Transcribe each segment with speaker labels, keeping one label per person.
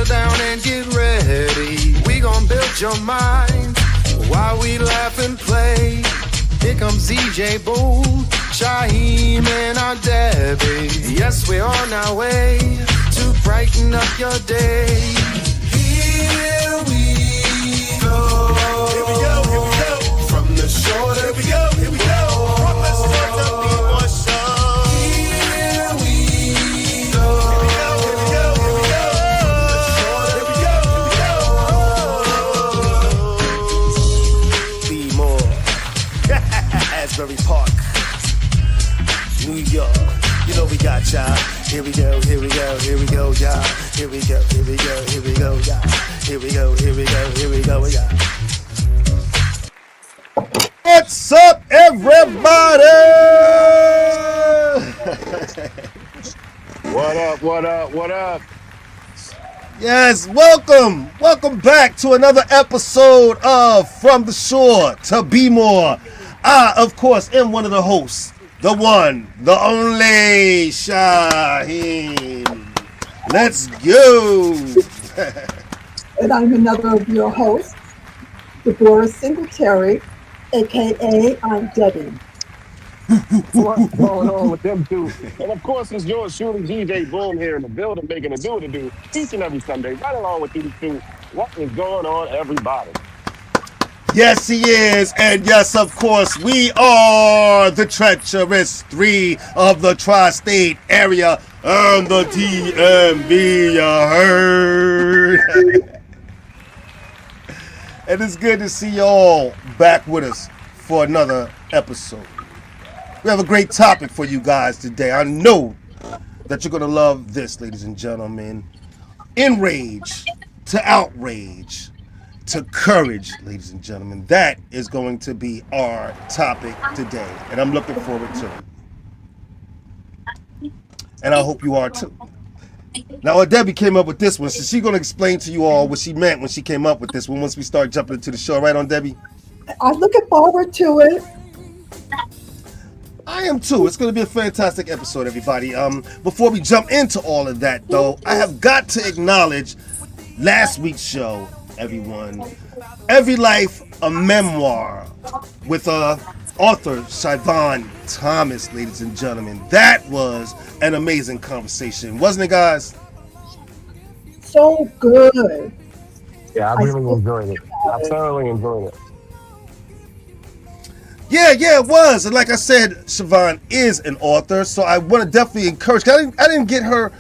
Speaker 1: settle down and get ready. We gon' build your mind while we laugh and play. Here comes DJ Boo, Shaheem, and our Debbie. Yes, we're on our way to brighten up your day. Here we go. Here we go, here we go. From the shore, here we go, here we go. From the shore to be more show. Here we go. Here we go, here we go, here we go. From the shore, here we go, here we go. Be more. Asbury Park, New York. You know we got y'all. Here we go, here we go, here we go, y'all. Here we go, here we go, here we go, y'all. Here we go, here we go, here we go, y'all.
Speaker 2: What's up, everybody?
Speaker 3: What up, what up, what up?
Speaker 2: Yes, welcome back to another episode of From the Shore to Be More. I, of course, am one of the hosts, the one, the only Shaheem. Let's go.
Speaker 4: And I'm another of your hosts, Deborah Singletary, a.k.a. I'm Debbie.
Speaker 3: What's going on with them two? And of course, it's yours truly, DJ Boom, here in the building, making a do to do each and every Sunday, right along with these two. What is going on, everybody?
Speaker 2: Yes, he is. And yes, of course, we are the treacherous three of the tri-state area and the DMV, you heard? And it's good to see you all back with us for another episode. We have a great topic for you guys today. I know that you're going to love this, ladies and gentlemen. Enrage to outrage to courage, ladies and gentlemen. That is going to be our topic today, and I'm looking forward to it. And I hope you are too. Now, Debbie came up with this one, so she's going to explain to you all what she meant when she came up with this one once we start jumping into the show. Right on, Debbie?
Speaker 4: I'm looking forward to it.
Speaker 2: I am too. It's going to be a fantastic episode, everybody. Before we jump into all of that, though, I have got to acknowledge last week's show, everyone. Every Life, a Memoir with author Siobhan Thomas, ladies and gentlemen. That was an amazing conversation, wasn't it, guys?
Speaker 4: So good.
Speaker 3: Yeah, I really enjoyed it. I thoroughly enjoyed it.
Speaker 2: Yeah, it was. And like I said, Siobhan is an author, so I want to definitely encourage. I didn't get her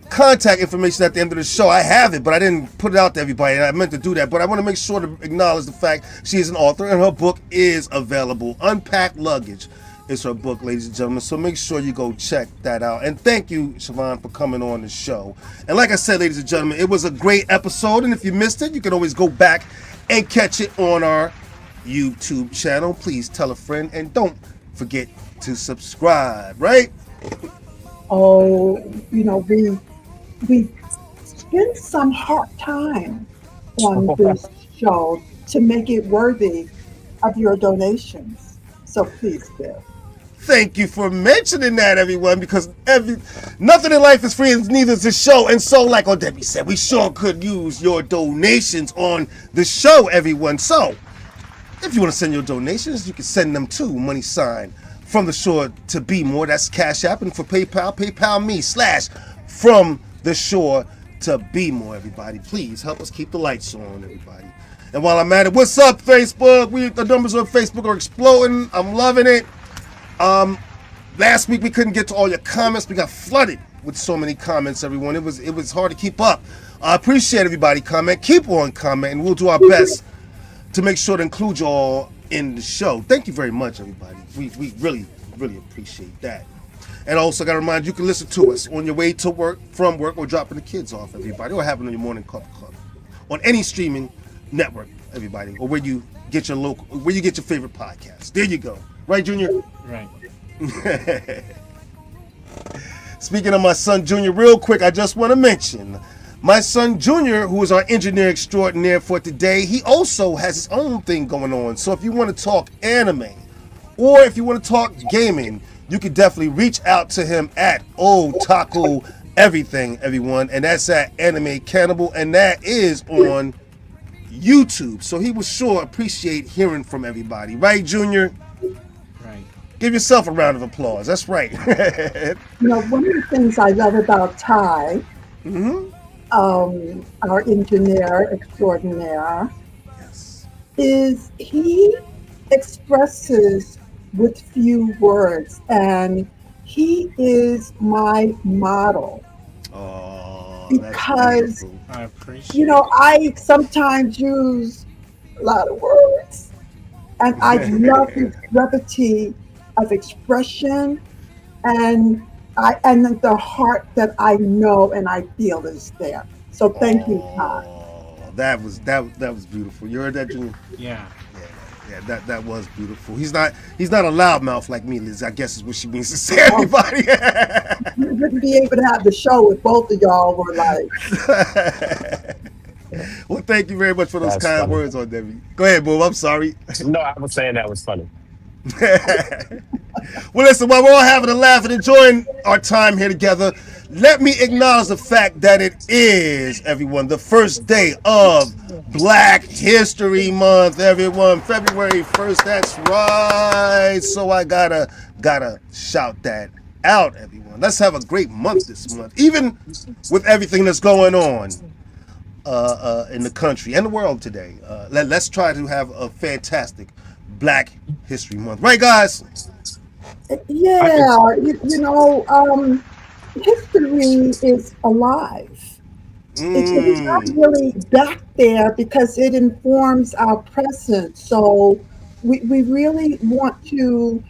Speaker 2: contact information at the end of the show. I have it, but I didn't put it out to everybody, and I meant to do that. But I want to make sure to acknowledge the fact she is an author, and her book is available. Unpacked Luggage is her book, ladies and gentlemen. So make sure you go check that out. And thank you, Siobhan, for coming on the show. And like I said, ladies and gentlemen, it was a great episode. And if you missed it, you can always go back and catch it on our YouTube channel. Please tell a friend, and don't forget to subscribe, right?
Speaker 4: Oh, you know, we spent some hard time on this show to make it worthy of your donations. So please do.
Speaker 2: Thank you for mentioning that, everyone, because nothing in life is free, and neither is the show. And so, like Debbie said, we sure could use your donations on the show, everyone. So if you want to send your donations, you can send them to money sign From the Shore to Be More. That's Cash App. And for PayPal me / From the Shore to Be More, everybody. Please help us keep the lights on, everybody. And while I'm at it, what's up, Facebook? The numbers on Facebook are exploding. I'm loving it. Last week we couldn't get to all your comments. We got flooded with so many comments, everyone. It was hard to keep up. I appreciate everybody comment. Keep on commenting. We'll do our best to make sure to include you all in the show. Thank you very much, everybody. We really, really appreciate that. And also got to remind you can listen to us on your way to work, from work, or dropping the kids off, everybody, or having on your morning coffee club, on any streaming network, everybody, or where you get your favorite podcast. There you go. Right, Junior?
Speaker 5: Right.
Speaker 2: Speaking of my son, Junior, real quick, I just want to mention my son, Junior, who is our engineer extraordinaire for today, he also has his own thing going on. So if you want to talk anime, or if you want to talk gaming, you can definitely reach out to him at Otaku everything, everyone, and that's at Anime Cannibal, and that is on YouTube. So he will sure appreciate hearing from everybody, right, Junior?
Speaker 5: Right.
Speaker 2: Give yourself a round of applause. That's right.
Speaker 4: One of the things I love about Ty,
Speaker 2: Mm-hmm.
Speaker 4: our engineer extraordinaire,
Speaker 2: Yes.
Speaker 4: is he expresses with few words, and he is my model
Speaker 2: Oh, that's
Speaker 4: because
Speaker 2: beautiful.
Speaker 5: I appreciate it.
Speaker 4: I sometimes use a lot of words, and I love his brevity of expression, and the heart that I know and I feel is there. So thank you, Todd.
Speaker 2: Oh, that was beautiful. You heard that, Junior?
Speaker 5: Yeah.
Speaker 2: Yeah, yeah, that was beautiful. He's not a loudmouth like me, Liz. I guess is what she means to say, everybody.
Speaker 4: You wouldn't be able to have the show if both of y'all were like,
Speaker 2: Well, thank you very much for those
Speaker 3: That's
Speaker 2: kind
Speaker 3: funny.
Speaker 2: words on Debbie. Go ahead, Boom. I'm sorry.
Speaker 3: No, I was saying that was funny.
Speaker 2: Well, listen, while we're all having a laugh and enjoying our time here together, let me acknowledge the fact that it is, everyone, the first day of Black History Month, everyone. February 1st, that's right. So I gotta shout that out, everyone. Let's have a great month this month, even with everything that's going on in the country and the world today. Let's try to have a fantastic Black History Month. Right, guys?
Speaker 3: I could.
Speaker 4: yeah, history is alive. It's not
Speaker 2: Mm.
Speaker 4: really back there because it informs our present. So we really want to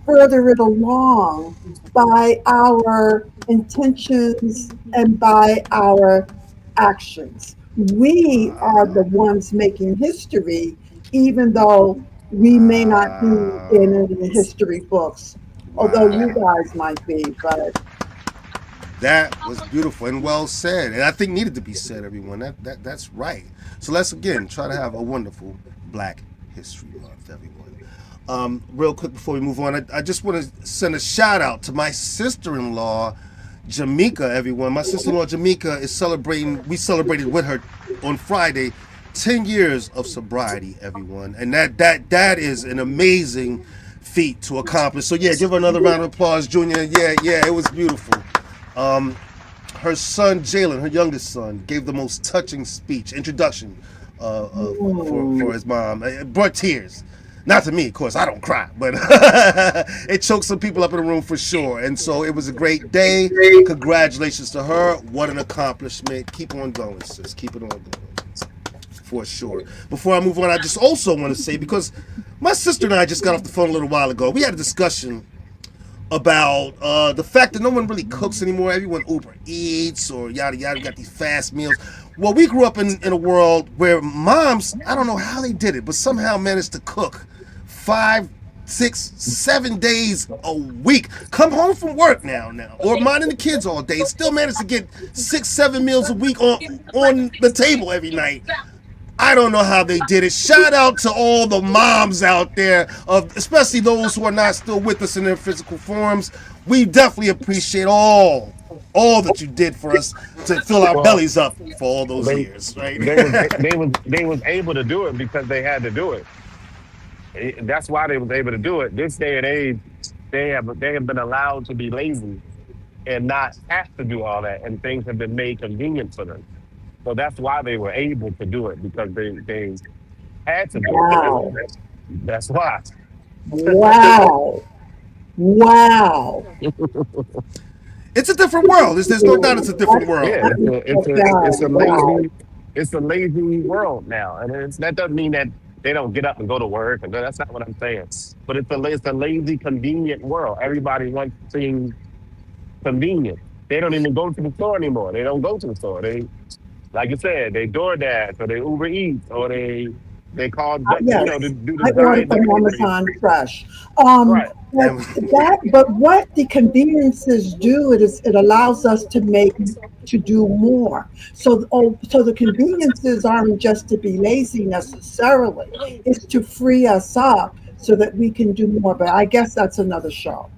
Speaker 4: further it along by our intentions and by our actions. We are the ones making history, even though we may not be in
Speaker 2: Wow.
Speaker 4: any history books, although you
Speaker 2: Wow.
Speaker 4: guys might be. But
Speaker 2: That was beautiful and well said, and I think needed to be said, everyone. That's right. So let's again try to have a wonderful Black History Month, everyone. Real quick before we move on, I just want to send a shout out to my sister-in-law, Jamaica, everyone. My sister-in-law Jamaica is celebrating. We celebrated with her on Friday, 10 years of sobriety, everyone, and that is an amazing feat to accomplish. So yeah, give her another round of applause, Junior. Yeah, yeah, it was beautiful. Um, Her son Jalen, her youngest son, gave the most touching speech, introduction for his mom. It brought tears. Not to me, of course. I don't cry, but it choked some people up in the room for sure. And so it was a great day. Congratulations to her. What an accomplishment. Keep on going, sis. Keep it on going. For sure. Before I move on, I just also want to say, because my sister and I just got off the phone a little while ago, we had a discussion about the fact that no one really cooks anymore. Everyone Uber Eats or yada yada. Got these fast meals. Well, we grew up in a world where moms, I don't know how they did it, but somehow managed to cook 5, 6, 7 days a week. Come home from work now, or minding the kids all day, still manage to get 6, 7 meals a week on the table every night. I don't know how they did it. Shout out to all the moms out there, especially those who are not still with us in their physical forms. We definitely appreciate all that you did for us to fill our
Speaker 3: Well,
Speaker 2: bellies up for all those
Speaker 3: they
Speaker 2: years, right?
Speaker 3: they was able to do it because they had to do it. That's why they was able to do it. This day and age, they have been allowed to be lazy and not have to do all that, and things have been made convenient for them. So that's why they were able to do it because they had to do it.
Speaker 4: wow,
Speaker 3: That's why.
Speaker 4: wow, wow.
Speaker 2: It's a different world. There's no doubt it's a different world.
Speaker 3: Yeah, it's a
Speaker 4: Wow.
Speaker 3: lazy world now, and that doesn't mean that they don't get up and go to work, and that's not what I'm saying. But it's a lazy, convenient world. Everybody wants things convenient. They don't even go to the store anymore. They don't go to the store. They, like you said, they DoorDash or they Uber Eats or they call to
Speaker 4: Yes,
Speaker 3: do the
Speaker 4: I order
Speaker 3: giant
Speaker 4: from
Speaker 3: delivery.
Speaker 4: Amazon Fresh. Um,
Speaker 3: Right.
Speaker 4: but
Speaker 2: And
Speaker 4: but what the conveniences do, it allows us to do more. So the conveniences aren't just to be lazy necessarily. It's to free us up so that we can do more. But I guess that's another show.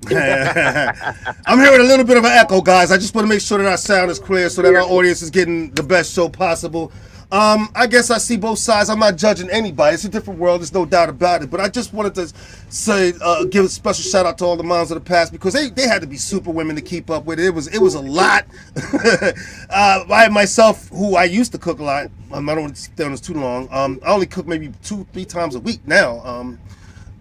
Speaker 2: I'm hearing a little bit of an echo, guys. I just want to make sure that our sound is clear so that our audience is getting the best show possible. I guess I see both sides. I'm not judging anybody. It's a different world. There's no doubt about it. But I just wanted to say, give a special shout out to all the moms of the past because they had to be super women to keep up with it. It was a lot. I myself, who I used to cook a lot, I don't want to stay on this too long. I only cook maybe 2-3 times a week now.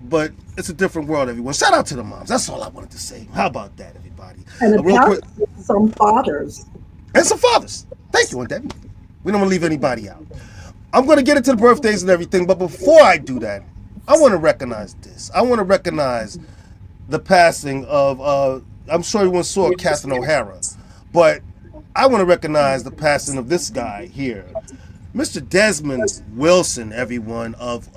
Speaker 2: But it's a different world, everyone. Shout out to the moms. That's all I wanted to say. How about that, everybody?
Speaker 4: And
Speaker 2: Real quick,
Speaker 4: apparently some fathers.
Speaker 2: and some fathers. Thank you, Aunt Debbie. We don't want to leave anybody out. I'm going to get into the birthdays and everything, but before I do that, I want to recognize this. I want to recognize the passing of, I'm sure everyone saw Catherine O'Hara, but I want to recognize the passing of this guy here. Mr. Desmond Wilson, everyone, of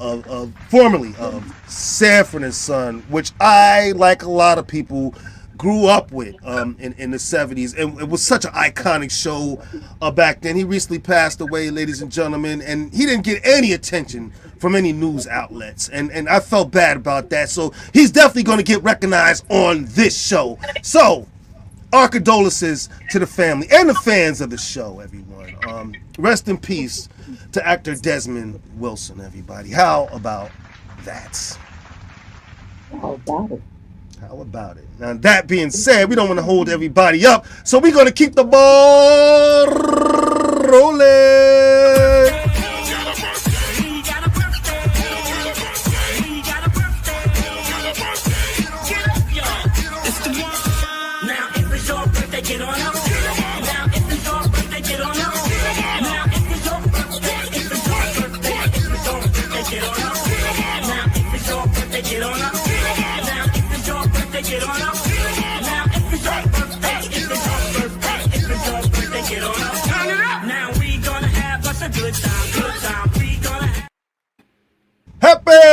Speaker 2: formerly of Sanford and Son, which I, like a lot of people, grew up with in the 70s, and it was such an iconic show back then. He recently passed away, ladies and gentlemen, and he didn't get any attention from any news outlets, and I felt bad about that. So he's definitely going to get recognized on this show. So our condolences to the family and the fans of the show, everyone. Rest in peace to actor Desmond Wilson, everybody. How about that?
Speaker 4: How about it?
Speaker 2: How about it? Now, that being said, we don't want to hold everybody up, so we're going to keep the ball rolling.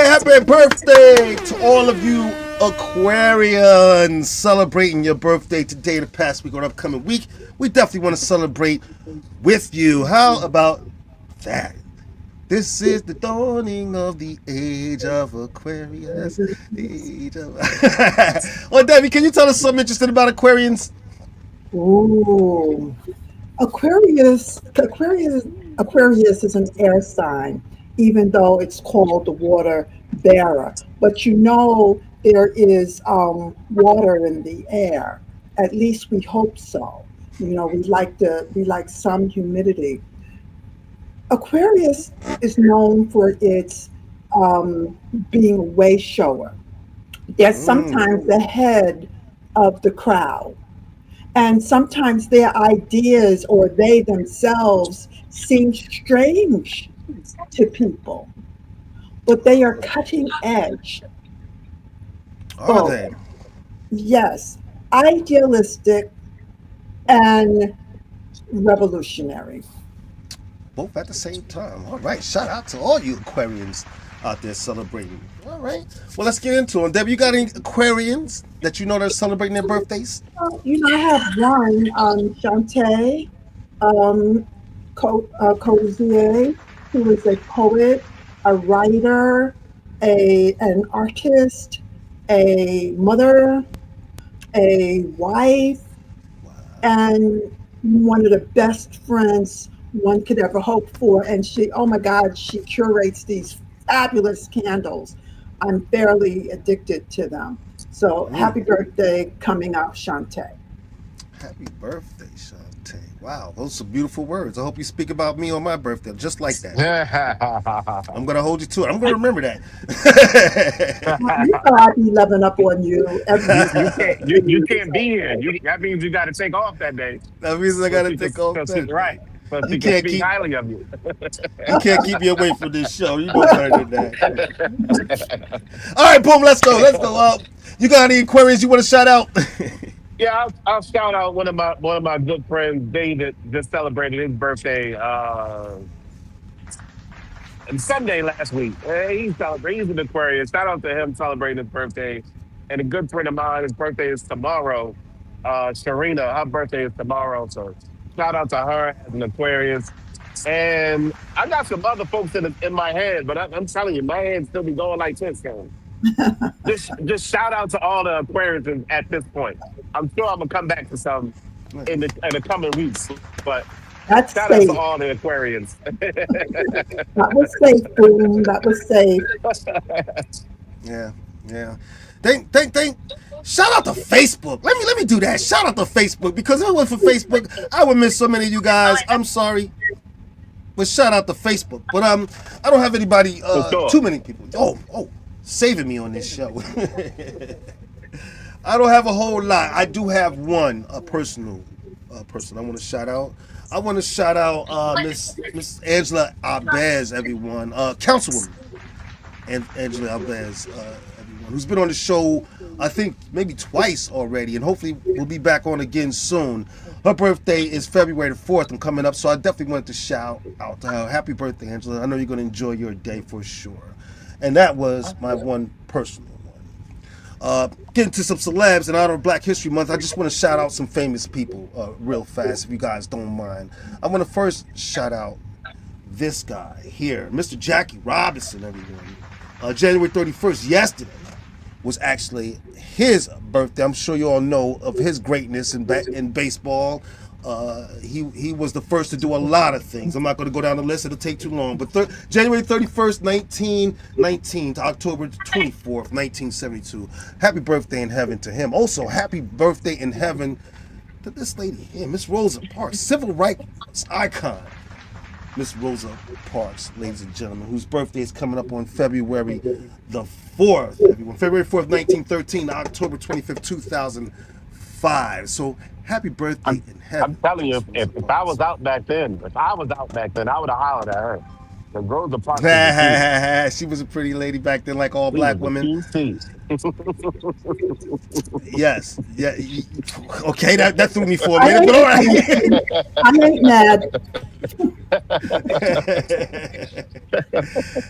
Speaker 2: Happy birthday to all of you Aquarians celebrating your birthday today, the past week, or upcoming week. We definitely want to celebrate with you. How about that? This is the dawning of the age of Aquarius. The age of... Well, Debbie, can you tell us something interesting about Aquarians?
Speaker 4: Ooh. Aquarius is an air sign, even though it's called the water bearer. But you know there is water in the air. At least we hope so. You know, we like some humidity. Aquarius is known for its being a way shower. They're sometimes the head of the crowd. And sometimes their ideas or they themselves seem strange to people. But they are cutting edge.
Speaker 2: Are they?
Speaker 4: Yes. Idealistic and revolutionary.
Speaker 2: Both at the same time. All right. Shout out to all you Aquarians out there celebrating. All right. Well, let's get into it. Debbie, you got any Aquarians that you know that are celebrating their birthdays?
Speaker 4: You know, I have one, Shantae Cozier, who is a poet, a writer, an artist, a mother, a wife, and one of the best friends one could ever hope for. And she, oh my God, she curates these fabulous candles. I'm fairly addicted to them. So happy birthday coming up, Shantae.
Speaker 2: Happy birthday, Shantae. Wow, those are beautiful words. I hope you speak about me on my birthday, just like that. I'm going to hold you to it. I'm going to remember that.
Speaker 4: You know I be loving up on you.
Speaker 3: You can't be here. That means you got to take off that day.
Speaker 2: That means I got to take off that.
Speaker 3: Right. But
Speaker 2: You
Speaker 3: you
Speaker 2: can't
Speaker 3: can speak
Speaker 2: keep-
Speaker 3: highly of you.
Speaker 2: You can't keep me away from this show. You know better than that. All right, boom, let's go. You got any Aquarians you want to shout out?
Speaker 3: Yeah, I'll shout out one of my good friends, David, just celebrated his birthday Sunday last week. He's an Aquarius. Shout out to him celebrating his birthday. And a good friend of mine, his birthday is tomorrow. Sharina, her birthday is tomorrow. So shout out to her as an Aquarius. And I got some other folks in my head, but I'm telling you, my head still be going like this. Just shout out to all the Aquarians at this point. I'm sure I'm gonna come back to some in the coming weeks, but
Speaker 4: That's
Speaker 3: shout out to
Speaker 4: safe.
Speaker 3: all the Aquarians.
Speaker 4: That was safe, boom. That was safe.
Speaker 2: Yeah, yeah. Think. Shout out to Facebook. Let me do that. Shout out to Facebook because if it wasn't for Facebook, I would miss so many of you guys. I'm sorry, but shout out to Facebook. But I don't have anybody.
Speaker 3: For sure.
Speaker 2: Too many people. Saving me on this show. I don't have a whole lot. I do have one personal person I want to shout out. I want to shout out Miss Angela Abez, everyone, Councilwoman, and Angela Abez, everyone, who's been on the show, I think maybe twice already, and hopefully we'll be back on again soon. Her birthday is February the 4th and coming up, so I definitely wanted to shout out to her. Happy birthday, Angela. I know you're going to enjoy your day for sure. And that was my one personal one. Getting to some celebs in honor of Black History Month, I just want to shout out some famous people real fast, if you guys don't mind. I want to first shout out this guy here, Mr. Jackie Robinson, everyone. January 31st, yesterday, was actually his birthday. I'm sure you all know of his greatness in baseball. He was the first to do a lot of things. I'm not going to go down the list, it'll take too long. But January 31st, 1919 to October 24th, 1972. Happy birthday in heaven to him. Also, happy birthday in heaven to this lady here, Miss Rosa Parks, civil rights icon. Miss Rosa Parks, ladies and gentlemen, whose birthday is coming up on February the 4th. Everyone. February 4th, 1913 to October 25th, 2005. So happy birthday in heaven.
Speaker 3: I'm telling you, if I was out back then, I would have hollered at her. The Rosa Parks was a
Speaker 2: She was a pretty lady back then, like all
Speaker 3: she
Speaker 2: black
Speaker 3: was a
Speaker 2: women.
Speaker 3: QC.
Speaker 2: Yes. Yeah. Okay, that threw me for a minute, but all right.
Speaker 4: I ain't mad.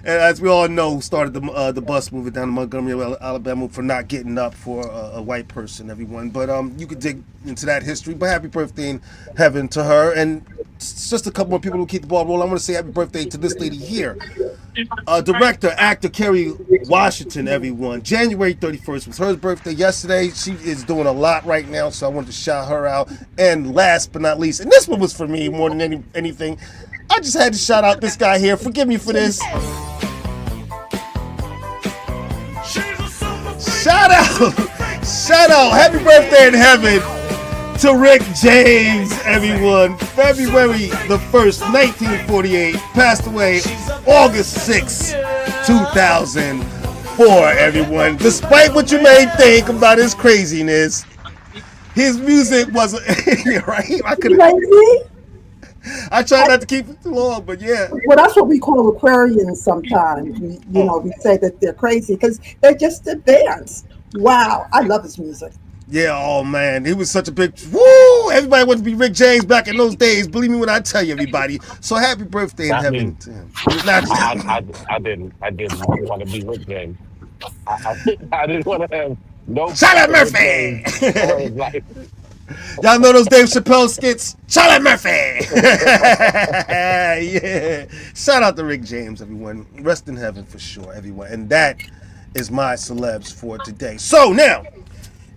Speaker 2: And as we all know, started the bus moving down to Montgomery, Alabama, for not getting up for a white person, everyone. But you could dig into that history. But happy birthday in heaven to her. And just a couple more people who keep the ball rolling. I want to say happy birthday to this lady here. Director, actor Kerry Washington, everyone. January 31st was her birthday yesterday. She is doing a lot right now, so I wanted to shout her out. And last but not least, and this one was for me more than anything, I just had to shout out this guy here. Forgive me for this. Shout out, happy birthday in heaven to Rick James, everyone. February the 1st, 1948, passed away August 6th, 2004, everyone. Despite what you may think about his craziness, his music was right. I try not to keep it too long, but yeah.
Speaker 4: Well, that's what we call Aquarians sometimes. We say that they're crazy because they just advance. Wow, I love his music.
Speaker 2: Yeah, oh man, he was such a big woo! Everybody wanted to be Rick James back in those days. Believe me when I tell you, everybody. So happy birthday in
Speaker 3: Not
Speaker 2: heaven
Speaker 3: me.
Speaker 2: to him.
Speaker 3: I didn't want to be Rick James. I didn't want to have no
Speaker 2: Charlotte
Speaker 3: part of
Speaker 2: Murphy!
Speaker 3: Rick James or his life.
Speaker 2: Y'all know those Dave Chappelle skits? Charlotte Murphy! Yeah. Shout out to Rick James, everyone. Rest in heaven for sure, everyone. And that is my celebs for today. So now,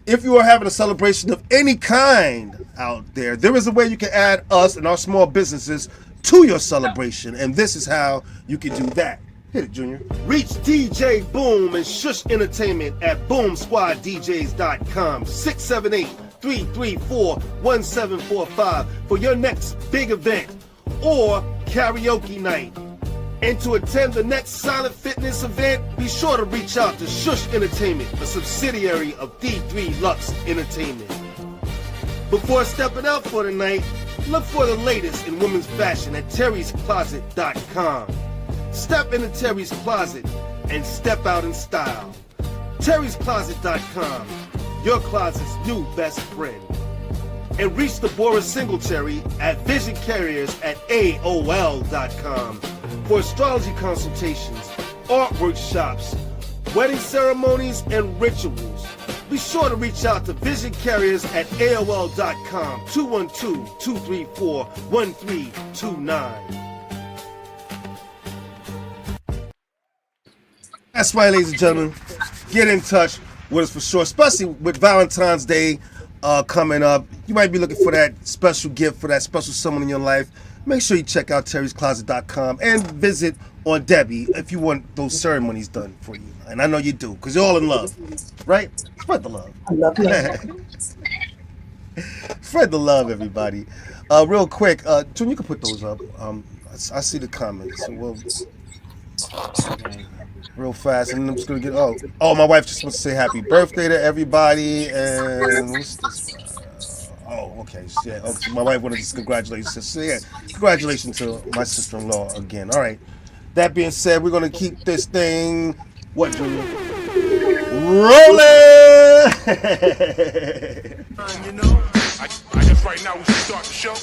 Speaker 2: if you are having a celebration of any kind out there, there is a way you can add us and our small businesses to your celebration. And this is how you can do that. Hit it, Junior. Reach DJ Boom and Shush Entertainment at boomsquaddjs.com. 678-334-1745 for your next big event or karaoke night. And to attend the next Silent Fitness event, be sure to reach out to Shush Entertainment, a subsidiary of D3 Lux Entertainment. Before stepping out for the night, look for the latest in women's fashion at terryscloset.com. Step into Terry's Closet and step out in style. terryscloset.com, your closet's new best friend. And reach Deborah Singletary at visioncarriers@aol.com for astrology consultations, art workshops, wedding ceremonies, and rituals. Be sure to reach out to visioncarriers@aol.com, 212-234-1329. That's right, ladies and gentlemen. get in touch with us for sure, especially with Valentine's Day coming up. You might be looking for that special gift for that special someone in your life. Make sure you check out terryscloset.com and visit on Debbie if you want those ceremonies done for you. And I know you do, because you're all in love, right? Spread the love.
Speaker 4: I love love.
Speaker 2: Spread the love, everybody. Real quick, June, you can put those up. I see the comments. So we'll real fast, and I'm just gonna get. Oh, my wife just wants to say happy birthday to everybody, and what's this? Okay. Yeah. Okay. My wife wanted to just congratulate. So yeah, congratulations to my sister-in-law again. All right. That being said, we're gonna keep this thing. What, Junior? Rolling.
Speaker 1: You know, I guess right now we should start the show.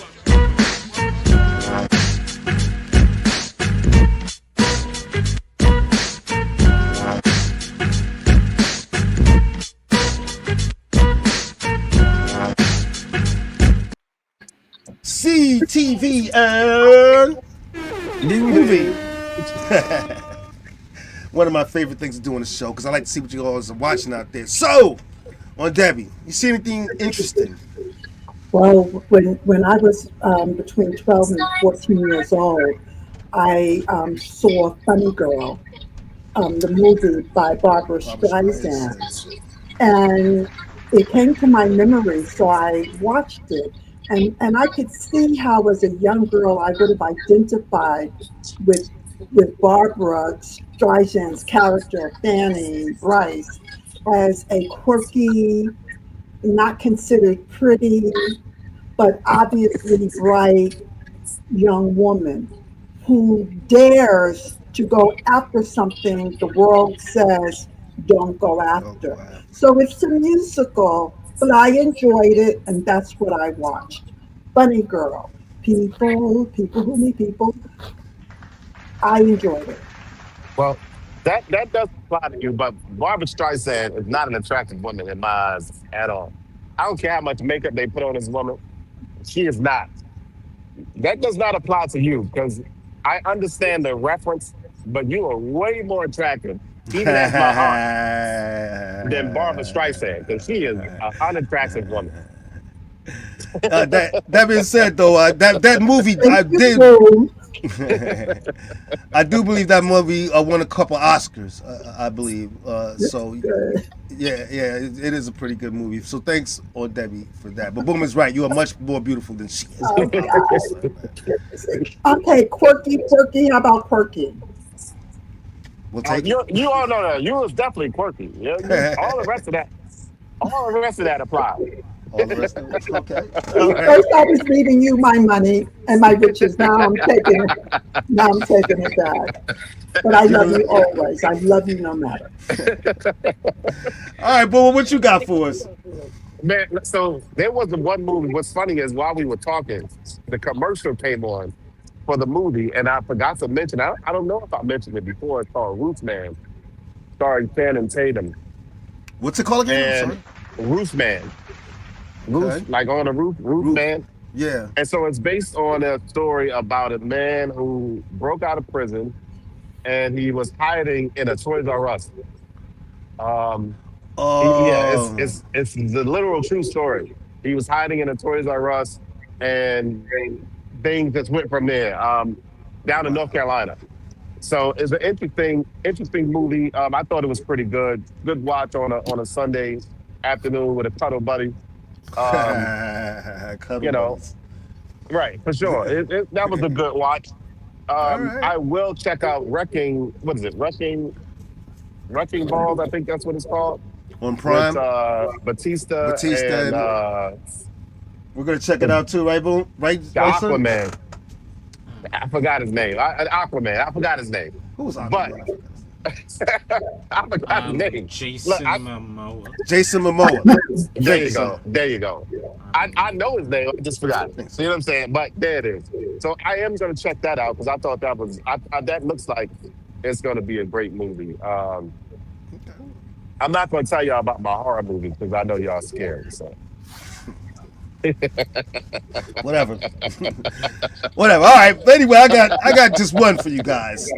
Speaker 2: CTV and movie. One of my favorite things to do on the show because I like to see what you guys are watching out there. So, on Debbie, you see anything interesting?
Speaker 4: Well, when I was between 12 and 14 years old, I saw Funny Girl, the movie by Barbara Streisand. And it came to my memory, so I watched it. And I could see how, as a young girl, I would have identified with Barbara Streisand's character, Fanny Bryce, as a quirky, not considered pretty, but obviously bright young woman who dares to go after something the world says don't go after. So it's a musical, but I enjoyed it, and that's what I watched. Funny Girl, people who need people. I enjoyed it.
Speaker 3: Well, that does apply to you, but Barbara Streisand is not an attractive woman in my eyes at all. I don't care how much makeup they put on this woman. She is not. That does not apply to you because I understand the reference, but you are way more attractive, even as my aunt, than Barbara Streisand because she is an unattractive woman.
Speaker 2: That being said, though, that movie I did. I do believe that movie won a couple Oscars. I believe. So yeah, it is a pretty good movie. So thanks, Debbie, for that. But Boom is right. You are much more beautiful than she is.
Speaker 4: Okay, quirky. How about quirky?
Speaker 2: We'll take
Speaker 3: you all know that you was definitely quirky. All the rest of that applies.
Speaker 2: All the rest of it. Okay.
Speaker 4: First, I was leaving you my money and my riches. Now I'm taking it back. But I love you always. I love you no matter.
Speaker 2: All right, Boo, what you got for us?
Speaker 3: Man, so there was the one movie. What's funny is while we were talking, the commercial came on for the movie, and I forgot to mention. I don't know if I mentioned it before. It's called Roof Man, starring Channing Tatum.
Speaker 2: What's it called again?
Speaker 3: And Roof Man. Roof,
Speaker 2: Okay.
Speaker 3: like on a roof man.
Speaker 2: Yeah.
Speaker 3: And so it's based on a story about a man who broke out of prison and he was hiding in a Toys R Us.
Speaker 2: Oh.
Speaker 3: It's the literal true story. He was hiding in a Toys R Us and things just went from there, down in North Carolina. So it's an interesting movie. I thought it was pretty good. Good watch on a Sunday afternoon with a cuddle buddy. You know, right, for sure. That was a good watch.
Speaker 2: right.
Speaker 3: I will check out Wrecking, what is it? Wrecking Balls, I think that's what it's called.
Speaker 2: On Prime.
Speaker 3: With Batista and
Speaker 2: we're gonna check it out too, right, Boo? Right,
Speaker 3: the
Speaker 2: right, son?
Speaker 3: Aquaman. I forgot his name. Aquaman. I forgot his name.
Speaker 2: Who was
Speaker 3: But
Speaker 2: Aquaman?
Speaker 3: I forgot his name.
Speaker 5: Jason
Speaker 3: Look,
Speaker 5: Momoa.
Speaker 2: Jason Momoa.
Speaker 3: There you go. I know his name. I just forgot. See what I'm saying? But there it is. So I am going to check that out because I thought that was that looks like it's going to be a great movie. I'm not going to tell y'all about my horror movies because I know y'all scared. So
Speaker 2: Whatever. Whatever. All right. But anyway, I got just one for you guys.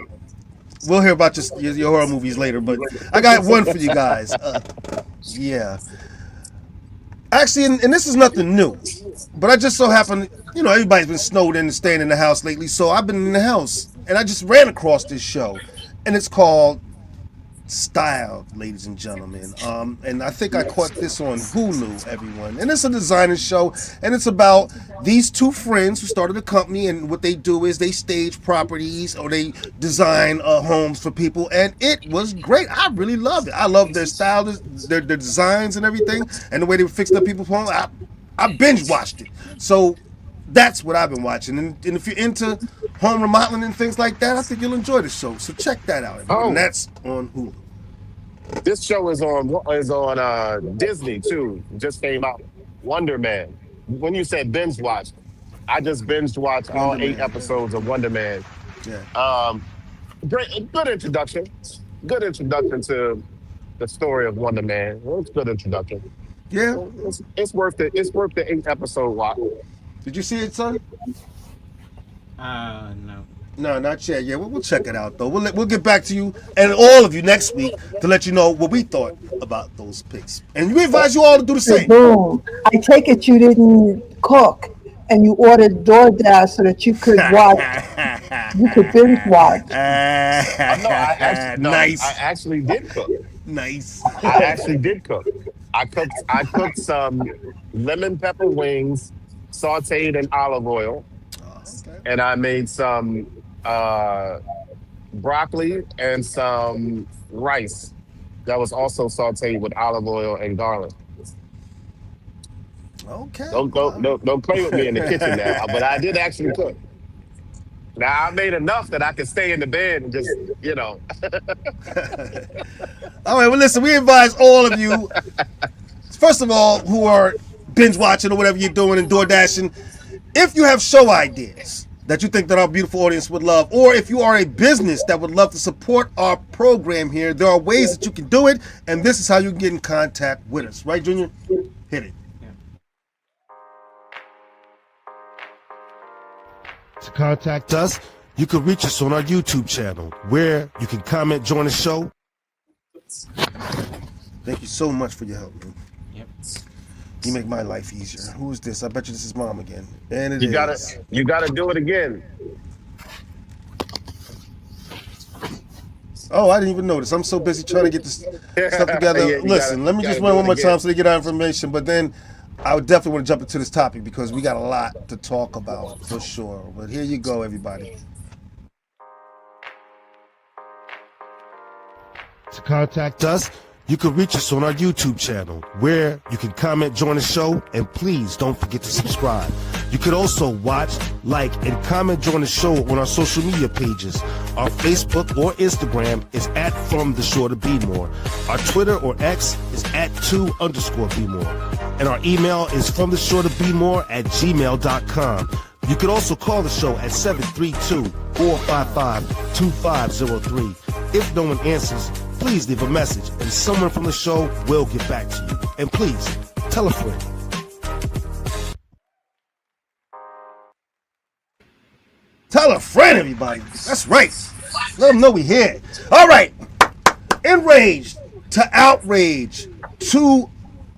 Speaker 2: We'll hear about your horror movies later, but I got one for you guys. Yeah. Actually, and this is nothing new, but I just so happen, everybody's been snowed in and staying in the house lately, so I've been in the house, and I just ran across this show, and it's called Style, ladies and gentlemen. And I think I caught this on Hulu, everyone. And it's a designer show, and it's about these two friends who started a company, and what they do is they stage properties or they design homes for people, and it was great. I really loved it. I love their style, their designs, and everything, and the way they fixed up people's homes. I binge watched it. So that's what I've been watching. And if you're into home remodeling and things like that, I think you'll enjoy the show. So check that out, everyone. And
Speaker 3: Oh,
Speaker 2: that's on Hulu.
Speaker 3: this show is on Disney too. Just came out. Wonder Man. When you said binge watch, I just binge watched all
Speaker 2: Wonder
Speaker 3: 8
Speaker 2: Man.
Speaker 3: episodes of Wonder Man.
Speaker 2: Yeah.
Speaker 3: Great, good introduction. Good introduction to the story of Wonder Man. Well, it's a good introduction.
Speaker 2: Yeah.
Speaker 3: Well, it's worth it. It's worth the 8 episode watch.
Speaker 2: Did you see it, son?
Speaker 5: No.
Speaker 2: No, not yet. Yeah, we'll check it out though. We'll get back to you and all of you next week to let you know what we thought about those picks. And we advise you all to do the
Speaker 4: So
Speaker 2: same.
Speaker 4: boom. I take it you didn't cook and you ordered DoorDash so that you could binge watch.
Speaker 3: No, I actually no, I
Speaker 2: Nice,
Speaker 3: actually did cook.
Speaker 2: nice.
Speaker 3: I actually did cook. I cooked some lemon pepper wings, sauteed in olive oil,
Speaker 2: Okay.
Speaker 3: and I made some broccoli and some rice that was also sauteed with olive oil and garlic.
Speaker 2: Okay.
Speaker 3: Don't play with me in the kitchen now. But I did actually cook. Now I made enough that I could stay in the bed and just,
Speaker 2: All right. Well, listen. We advise all of you, first of all, who are binge watching or whatever you're doing and door dashing, if you have show ideas that you think that our beautiful audience would love, or if you are a business that would love to support our program here, there are ways that you can do it, and this is how you can get in contact with us. Right, Junior? Hit it.
Speaker 5: Yeah.
Speaker 2: To contact us, you can reach us on our YouTube channel, where you can comment, join the show. Thank you so much for your help, man.
Speaker 5: Yep.
Speaker 2: You make my life easier. Who is this? I bet you this is Mom again. And it
Speaker 3: you gotta
Speaker 2: is.
Speaker 3: you gotta do it again.
Speaker 2: Oh, I didn't even notice. I'm so busy trying to get this stuff together.
Speaker 3: Yeah, you
Speaker 2: Listen,
Speaker 3: gotta-
Speaker 2: let me
Speaker 3: you
Speaker 2: just
Speaker 3: gotta
Speaker 2: run
Speaker 3: do
Speaker 2: one
Speaker 3: it
Speaker 2: more
Speaker 3: again.
Speaker 2: time so they get our information. But then I would definitely want to jump into this topic because we got a lot to talk about for sure. But here you go, everybody. To contact us, you can reach us on our YouTube channel, where you can comment, join the show, and please don't forget to subscribe. You can also watch, like, and comment, join the show on our social media pages. Our Facebook or Instagram is at From the Shore to Be More. Our Twitter or X is at 2_Be More. And our email is fromtheshore@gmail.com. You can also call the show at 732-455-2503. If no one answers, please leave a message and someone from the show will get back to you. And please, tell a friend. Tell a friend, everybody. That's right. Let them know we here. All right. Enrage to outrage to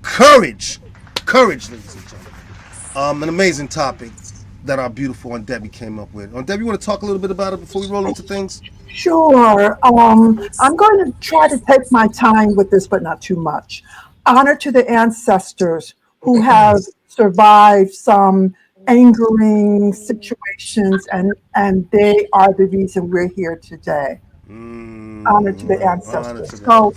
Speaker 2: courage. Courage, ladies and gentlemen. An amazing topic that our beautiful Aunt Debbie came up with. Aunt Debbie, you want to talk a little bit about it before we roll into things?
Speaker 4: Sure. I'm going to try to take my time with this, but not too much. Honor to the ancestors who have survived some angering situations, and they are the reason we're here today. Honor to the ancestors. So,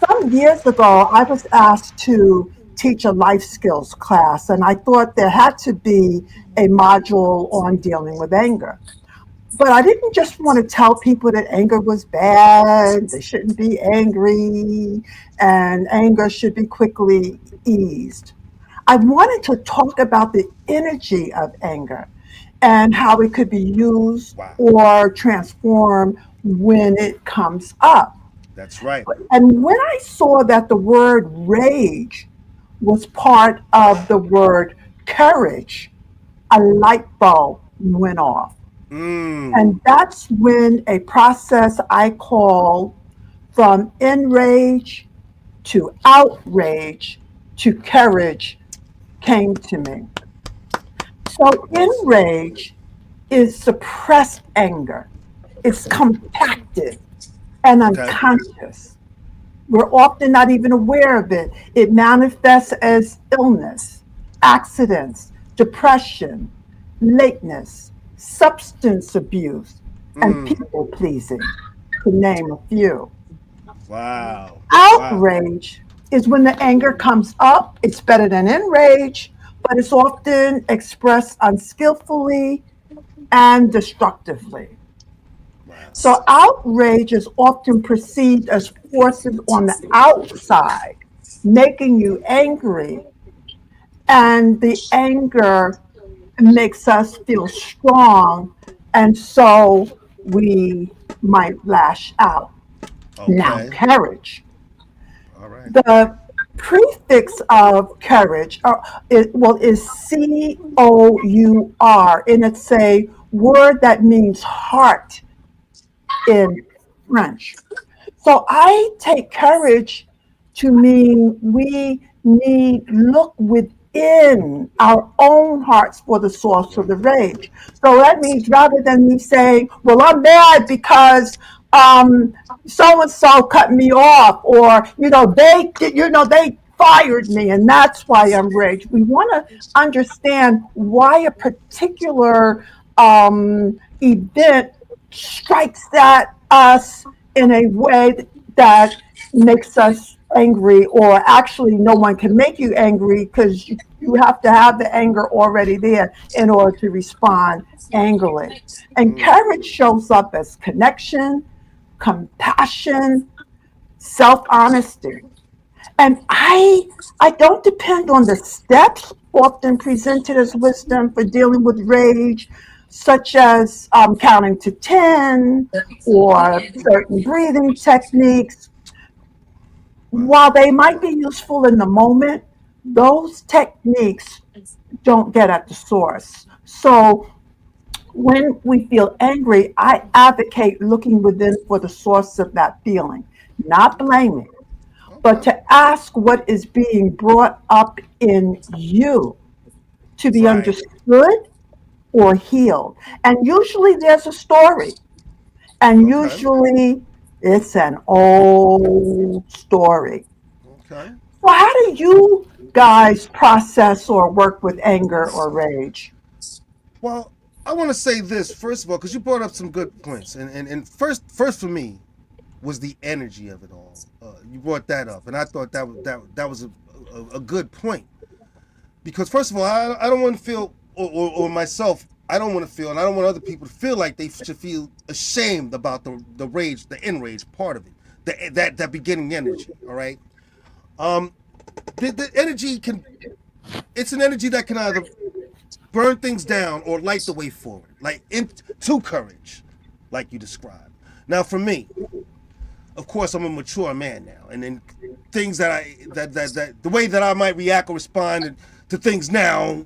Speaker 4: some years ago, I was asked to teach a life skills class, and I thought there had to be a module on dealing with anger. But I didn't just want to tell people that anger was bad, they shouldn't be angry, and anger should be quickly eased. I wanted to talk about the energy of anger and how it could be used
Speaker 2: Wow.
Speaker 4: or transformed when it comes up.
Speaker 2: That's right.
Speaker 4: And when I saw that the word rage was part of the word courage, a light bulb went off. And that's when a process I call from enrage to outrage to courage came to me. So, enrage is suppressed anger, it's compacted and
Speaker 2: Okay.
Speaker 4: unconscious. We're often not even aware of it. It manifests as illness, accidents, depression, lateness, substance abuse, and people pleasing, to name a few.
Speaker 2: Wow. Wow.
Speaker 4: Outrage is when the anger comes up. It's better than enrage, but it's often expressed unskillfully and destructively.
Speaker 2: Wow.
Speaker 4: So, outrage is often perceived as forces on the outside making you angry, and the anger makes us feel strong, and so we might lash out. Now,
Speaker 2: Okay.
Speaker 4: courage.
Speaker 2: All right.
Speaker 4: The prefix of courage is COUR, and it's a word that means heart in French. So I take courage to mean we need look within our own hearts for the source of the rage. So that means rather than me saying, "Well, I'm mad because um, so and so cut me off," or they fired me, and that's why I'm raged. We want to understand why a particular event strikes at us in a way that makes us angry, or actually no one can make you angry because you have to have the anger already there in order to respond angrily. And courage shows up as connection, compassion, self-honesty. And I don't depend on the steps often presented as wisdom for dealing with rage, such as counting to 10 or certain breathing techniques.
Speaker 2: Wow.
Speaker 4: While they might be useful in the moment, those techniques don't get at the source. So when we feel angry, I advocate looking within for the source of that feeling, not blaming, but
Speaker 2: Okay.
Speaker 4: to ask what is being brought up in you to be
Speaker 2: Right.
Speaker 4: understood or healed. And usually there's a story, and
Speaker 2: Okay.
Speaker 4: usually it's an old story.
Speaker 2: Okay.
Speaker 4: So, how do you guys process or work with anger or rage?
Speaker 2: Well, I want to say this first of all because you brought up some good points, and first for me was the energy of it all. You brought that up, and I thought that was a good point because first of all, I don't want to feel or myself. I don't want to feel, and I don't want other people to feel like they should feel ashamed about the rage, the enrage part of it, that beginning energy. All right, um, the energy can. It's an energy that can either burn things down or light the way forward, like into courage, like you described. Now, for me, of course, I'm a mature man now, and then things that the way that I might react or respond to things now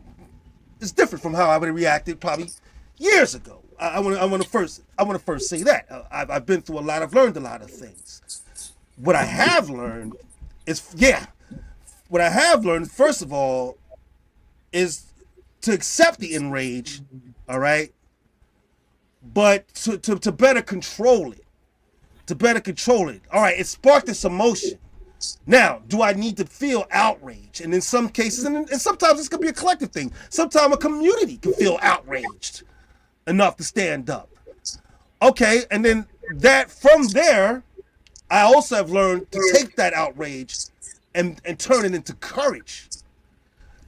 Speaker 2: is different from how I would have reacted probably years ago. I want to first say that I've been through a lot. I've learned a lot of things. What I have learned is What I have learned first of all is to accept the enrage, all right, but to better control it. To better control it. All right, it sparked this emotion. Now, do I need to feel outrage? And in some cases, and sometimes this could be a collective thing. Sometimes a community can feel outraged enough to stand up. Okay, and then that from there, I also have learned to take that outrage and turn it into courage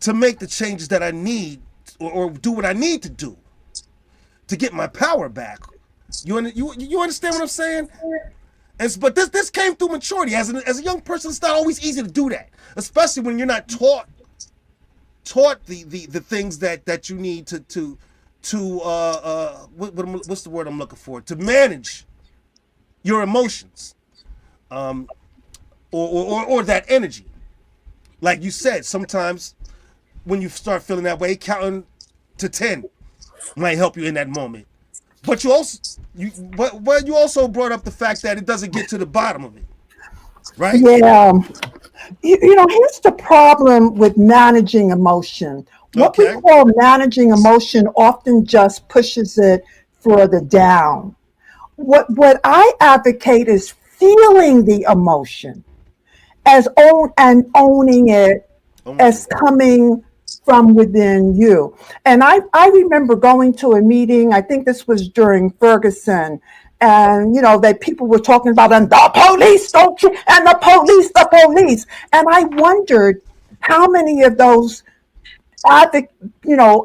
Speaker 2: to make the changes that I need or do what I need to do to get my power back. You understand what I'm saying? But this came through maturity. As a young person, it's not always easy to do that, especially when you're not taught the things that you need what's the word I'm looking for, to manage your emotions, um, or that energy. Like you said, sometimes when you start feeling that way, counting to 10 might help you in that moment. But you also but you also brought up the fact that it doesn't get to the bottom of it, right?
Speaker 4: Yeah. Here's the problem with managing emotion. What we
Speaker 2: Okay.
Speaker 4: call managing emotion often just pushes it further down. What I advocate is feeling the emotion as owning it
Speaker 2: Owning
Speaker 4: as
Speaker 2: it.
Speaker 4: coming from within you. And I remember going to a meeting, I think this was during Ferguson, and that people were talking about, and the police don't and the police. And I wondered how many of those advoc you know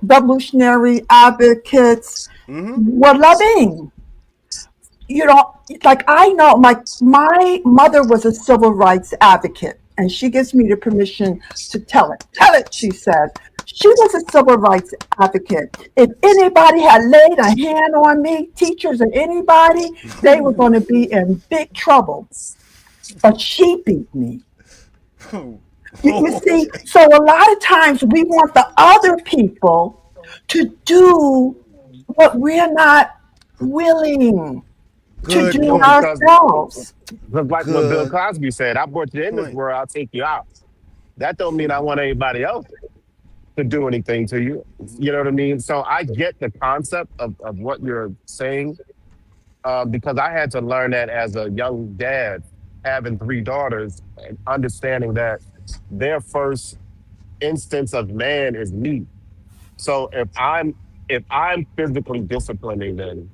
Speaker 4: revolutionary advocates
Speaker 2: Mm-hmm.
Speaker 4: were loving. you know, like I know my mother was a civil rights advocate, and she gives me the permission to tell it. Tell it, she says. She was a civil rights advocate. If anybody had laid a hand on me, teachers or anybody, they were going to be in big trouble. But she beat me. You see,
Speaker 2: Okay.
Speaker 4: so a lot of times we want the other people to do what we're not willing to
Speaker 2: Good
Speaker 4: do
Speaker 3: Well,
Speaker 2: point.
Speaker 3: because
Speaker 4: ourselves.
Speaker 3: like what Bill
Speaker 2: Good
Speaker 3: Cosby said, I brought you in this
Speaker 2: point.
Speaker 3: world, I'll take you out. That don't mean I want anybody else to do anything to you. You know what I mean? So I get the concept of what you're saying, because I had to learn that as a young dad, having three daughters, and understanding that their first instance of man is me. So if I'm physically disciplining them,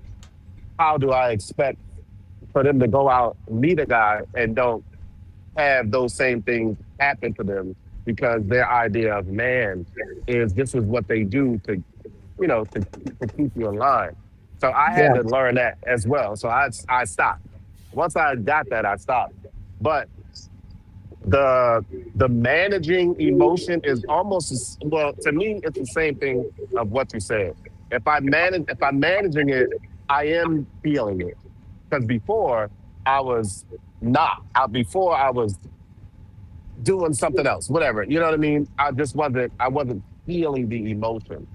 Speaker 3: how do I expect for them to go out and meet a guy and don't have those same things happen to them because their idea of man is this is what they do to to keep you in line. So I had
Speaker 4: Yeah,
Speaker 3: to learn that as well. So I stopped. Once I got that, I stopped. But the the managing emotion is almost well, to me it's the same thing of what you said. If I'm managing it, I am feeling it. Because before I was not out, before I was doing something else, whatever. You know what I mean? I wasn't feeling the emotion.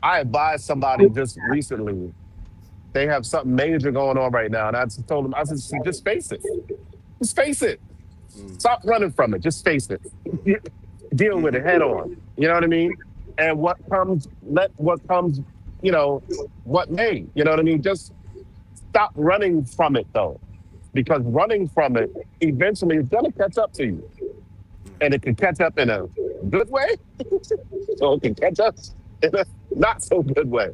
Speaker 3: I advised somebody just recently. They have something major going on right now. And I just told them, I said, just face it. Just face it. Stop running from it. Just face it. Deal with it head on. You know what I mean? And let what comes, you know, what may. You know what I mean? Just stop running from it though. Because running from it eventually is gonna catch up to you. And it can catch up in a good way, or it can catch up in a not so good way.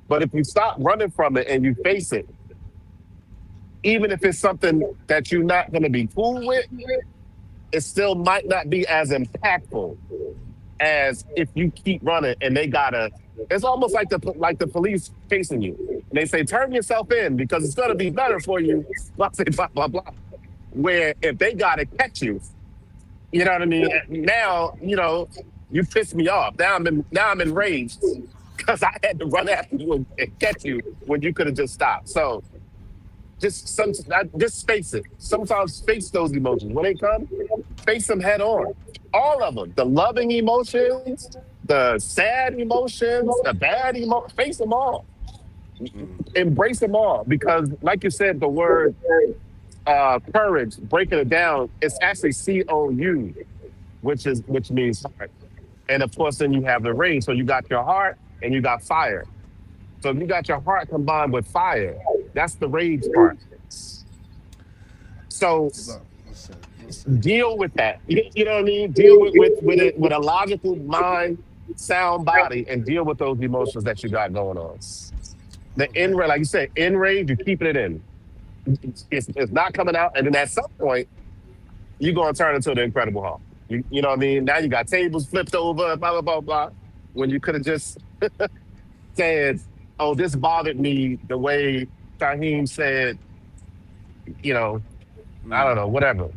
Speaker 3: But if you stop running from it and you face it, even if it's something that you're not gonna be cool with, it still might not be as impactful as if you keep running and they gotta. It's almost like the police chasing you. And they say, turn yourself in because it's gonna be better for you. Blah blah blah blah. Where if they gotta catch you, you know what I mean? Now, you pissed me off. Now I'm enraged because I had to run after you and catch you when you could have just stopped. So just face it. Sometimes face those emotions. When they come, face them head on. All of them. The loving emotions, the sad emotions, the bad emotions. Face them all. Embrace them all. Because like you said, the word courage, breaking it down, it's actually COU, which means heart. And of course, then you have the rage. So you got your heart and you got fire. So if you got your heart combined with fire, that's the rage part. So
Speaker 2: Listen.
Speaker 3: deal with that. You know what I mean? Deal with it with a logical mind, sound body, and deal with those emotions that you got going on. The
Speaker 2: All right.
Speaker 3: enrage, like you said, enrage, you're keeping it in. It's not coming out, and then at some point, you're gonna turn into the Incredible Hulk. You know what I mean? Now you got tables flipped over, blah blah blah blah. When you could have just said, "Oh, this bothered me," the way Shaheem said, you know, I don't know, whatever.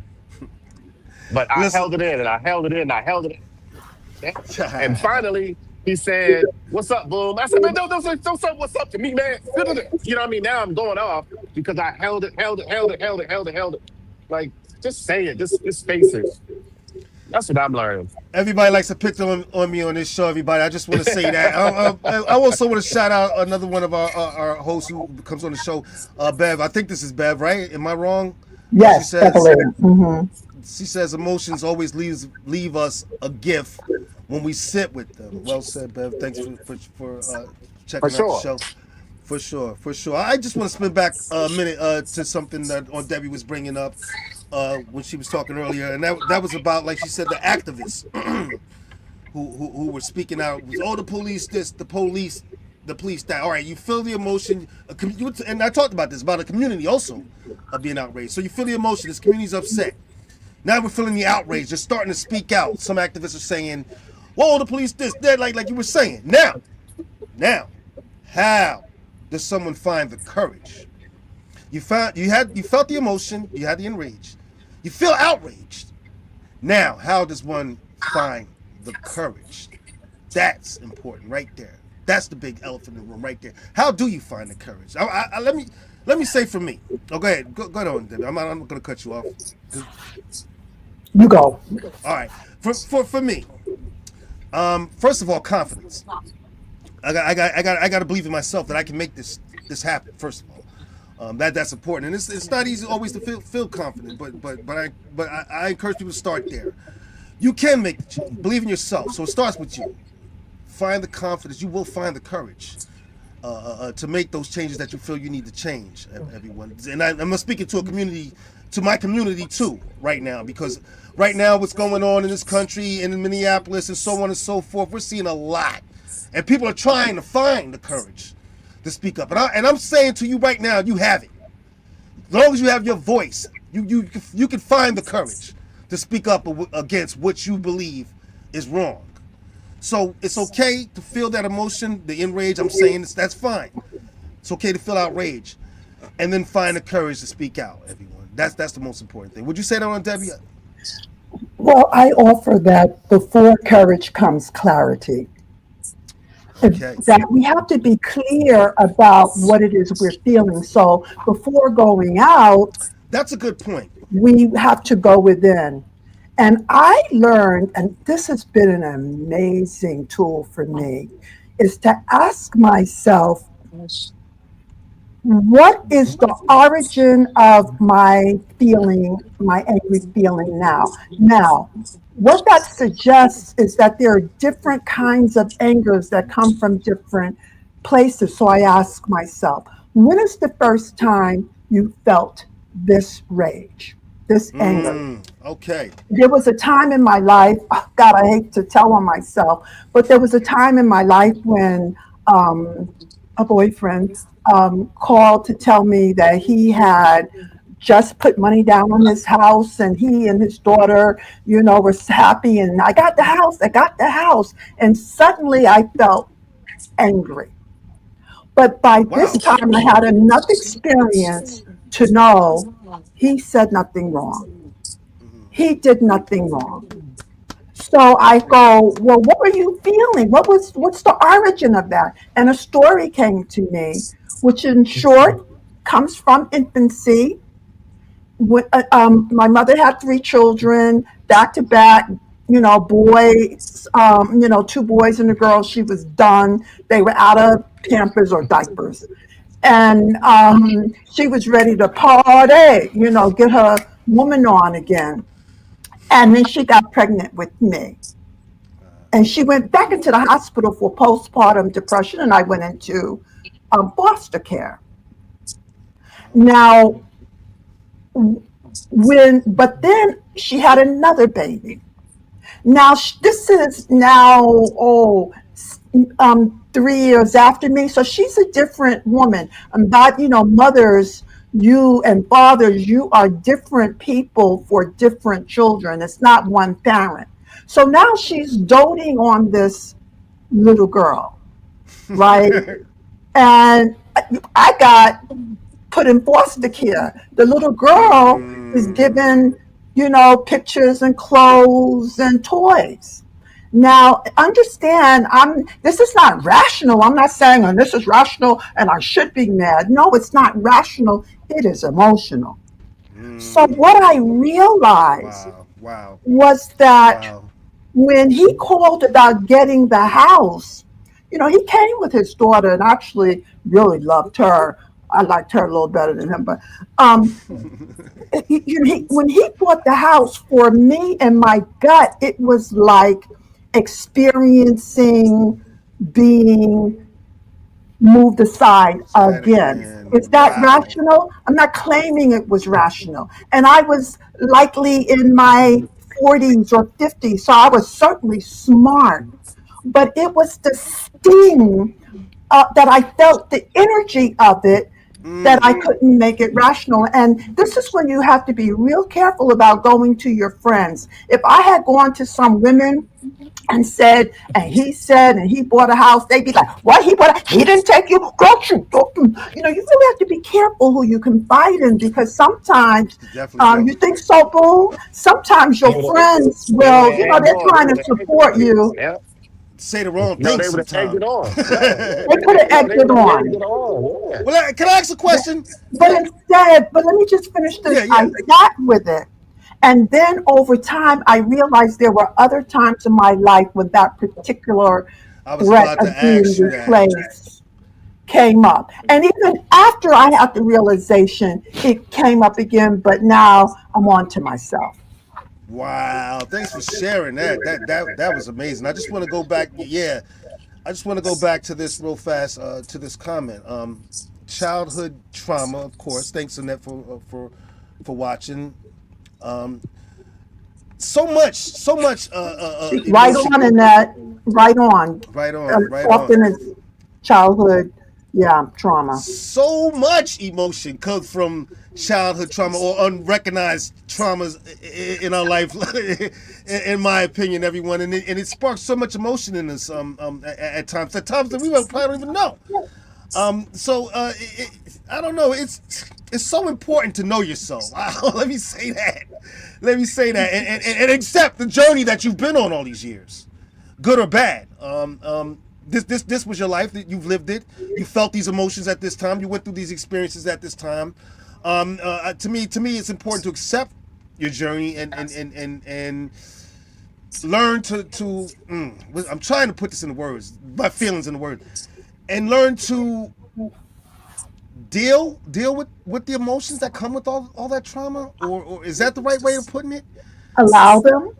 Speaker 3: But I
Speaker 2: Listen.
Speaker 3: held it in, and I held it in, and I held it in. And finally, he said, "What's up, boom?" I said, "Man, don't say what's up to me, man." You know what I mean? Now I'm going off because I held it. Like, just say it. Just face it. That's what I'm learning.
Speaker 2: Everybody likes to pick on me on this show. Everybody, I just want to say that. I also want to shout out another one of our hosts who comes on the show, Bev. I think this is Bev, right? Am I wrong? She
Speaker 4: Yes,
Speaker 2: says
Speaker 4: Beverly. Hmm.
Speaker 2: emotions always leave us a gift when we sit with them. Well said, Bev. Thanks for
Speaker 3: For
Speaker 2: checking out the
Speaker 3: sure.
Speaker 2: show. For sure, for sure. I just want to spin back a minute to something that Debbie was bringing up when she was talking earlier, and that was about, like she said, the activists who were speaking out. Was, oh, the police this, the police that. All right, you feel the emotion, and I talked about this about a community also being outraged. So you feel the emotion. This community's upset. Now we're feeling the outrage. They're starting to speak out. Some activists are saying, "Whoa, the police this, that," like you were saying. Now, how does someone find the courage? You felt the emotion, you had the enrage, you feel outraged. Now, how does one find the courage? That's important, right there. That's the big elephant in the room, right there. How do you find the courage? Let me say for me. Oh, go ahead, go on, Debbie. I'm not going to cut you off.
Speaker 4: You go.
Speaker 2: All right, for me, first of all, confidence. I got to believe in myself that I can make this happen. First of all, that's important, and it's not easy always to feel confident, but I encourage people to start there. You can make the change. Believe in yourself. So it starts with you. Find the confidence. You will find the courage to make those changes that you feel you need to change. Everyone, and I'm speaking to a community, to my community too, right now, because right now what's going on in this country and in Minneapolis and so on and so forth, we're seeing a lot. And people are trying to find the courage to speak up. And I'm saying to you right now, you have it. As long as you have your voice, you can find the courage to speak up against what you believe is wrong. So it's okay to feel that emotion, the enrage. I'm saying that's fine. It's okay to feel outrage, and then find the courage to speak out. Everyone, that's the most important thing. Would you say that on Debbie?
Speaker 4: Well, I offer that before courage comes clarity.
Speaker 2: Okay.
Speaker 4: That we have to be clear about what it is we're feeling. So before going out,
Speaker 2: That's a good point.
Speaker 4: we have to go within. And I learned, and this has been an amazing tool for me, is to ask myself, what is the origin of my feeling, my angry feeling now? Now, what that suggests is that there are different kinds of angers that come from different places. So I ask myself, when is the first time you felt this rage, this anger?
Speaker 2: Okay.
Speaker 4: There was a time in my life, oh God, I hate to tell on myself, but there was a time in my life when a boyfriend called to tell me that he had just put money down on his house and he and his daughter, were happy and I got the house. And suddenly I felt angry. But by this
Speaker 2: Wow.
Speaker 4: time I had enough experience to know he said nothing wrong. He did nothing wrong. So I go, well, what were you feeling? What's the origin of that? And a story came to me, which in short comes from infancy. My mother had three children, back to back, boys, two boys and a girl. She was done. They were out of Pampers or diapers. And she was ready to party, get her woman on again. And then she got pregnant with me. And she went back into the hospital for postpartum depression, and I went into foster care. Now, but then she had another baby. Now, this is now, 3 years after me. So she's a different woman. And that, mothers, you and fathers, you are different people for different children. It's not one parent. So now she's doting on this little girl, right? And I got put in foster care. The little girl is given, pictures and clothes and toys. Now, understand, this is not rational. I'm not saying, oh, this is rational and I should be mad. No, it's not rational. It is emotional. So what I realized
Speaker 2: Wow.
Speaker 4: was that
Speaker 2: Wow.
Speaker 4: when he called about getting the house, he came with his daughter and actually really loved her. I liked her a little better than him, but um, when he bought the house for me and my gut, it was like experiencing being moved aside
Speaker 2: Say that
Speaker 4: again. Is
Speaker 2: again.
Speaker 4: that
Speaker 2: Wow.
Speaker 4: rational? I'm not claiming it was rational. And I was likely in my 40s or 50s, so I was certainly smart. But it was the sting that I felt, the energy of it, that I
Speaker 2: Mm.
Speaker 4: couldn't make it rational. And this is when you have to be real careful about going to your friends. If I had gone to some women and said, and he said, and he bought a house, they'd be like, what? He didn't take you? Don't you? Don't you? You really have to be careful who you confide in because sometimes
Speaker 2: You definitely do.
Speaker 4: you think so, boo. Sometimes your
Speaker 3: They would have,
Speaker 4: friends
Speaker 3: they would have
Speaker 4: will,
Speaker 3: egged
Speaker 4: they're
Speaker 3: on. They
Speaker 4: trying
Speaker 3: would
Speaker 4: to
Speaker 3: have egged
Speaker 4: support
Speaker 3: on.
Speaker 4: you.
Speaker 3: Yeah.
Speaker 2: Say the wrong
Speaker 3: No,
Speaker 2: thing
Speaker 3: they would have egged
Speaker 2: sometimes.
Speaker 3: it on. Yeah.
Speaker 4: They could have
Speaker 3: No,
Speaker 4: egged
Speaker 3: they
Speaker 4: it
Speaker 3: would have egged
Speaker 4: on.
Speaker 3: it on. Yeah.
Speaker 2: Well, can I ask a question?
Speaker 4: But instead, but let me just finish
Speaker 2: Yeah,
Speaker 4: this. I
Speaker 2: yeah.
Speaker 4: got with it. And then over time, I realized there were other times in my life when that particular
Speaker 2: I was
Speaker 4: threat
Speaker 2: about to
Speaker 4: of being
Speaker 2: ask you that.
Speaker 4: replaced came up. And even after I had the realization, it came up again, but now I'm on to myself.
Speaker 2: Wow. Thanks for sharing that. That was amazing. I just want to go back. Yeah. I just want to go back to this real fast. To this comment. Childhood trauma, of course. Thanks, Annette, for watching. Um, so much
Speaker 4: Right
Speaker 2: emotion.
Speaker 4: on in that, right on.
Speaker 2: Right on. Right on.
Speaker 4: Often it's childhood, yeah, trauma.
Speaker 2: So much emotion comes from childhood trauma or unrecognized traumas in our life, in my opinion, everyone, and it sparks so much emotion in us at times that we probably don't even know. I don't know. It's so important to know yourself. Let me say that. Let me say that, and accept the journey that you've been on all these years, good or bad. This was your life. That you've lived it. You felt these emotions at this time. You went through these experiences at this time. To me, it's important to accept your journey and learn I'm trying to put this in words, my feelings in words, and learn to deal with the emotions that come with all that trauma, or is that the right way of putting it?
Speaker 4: Allow them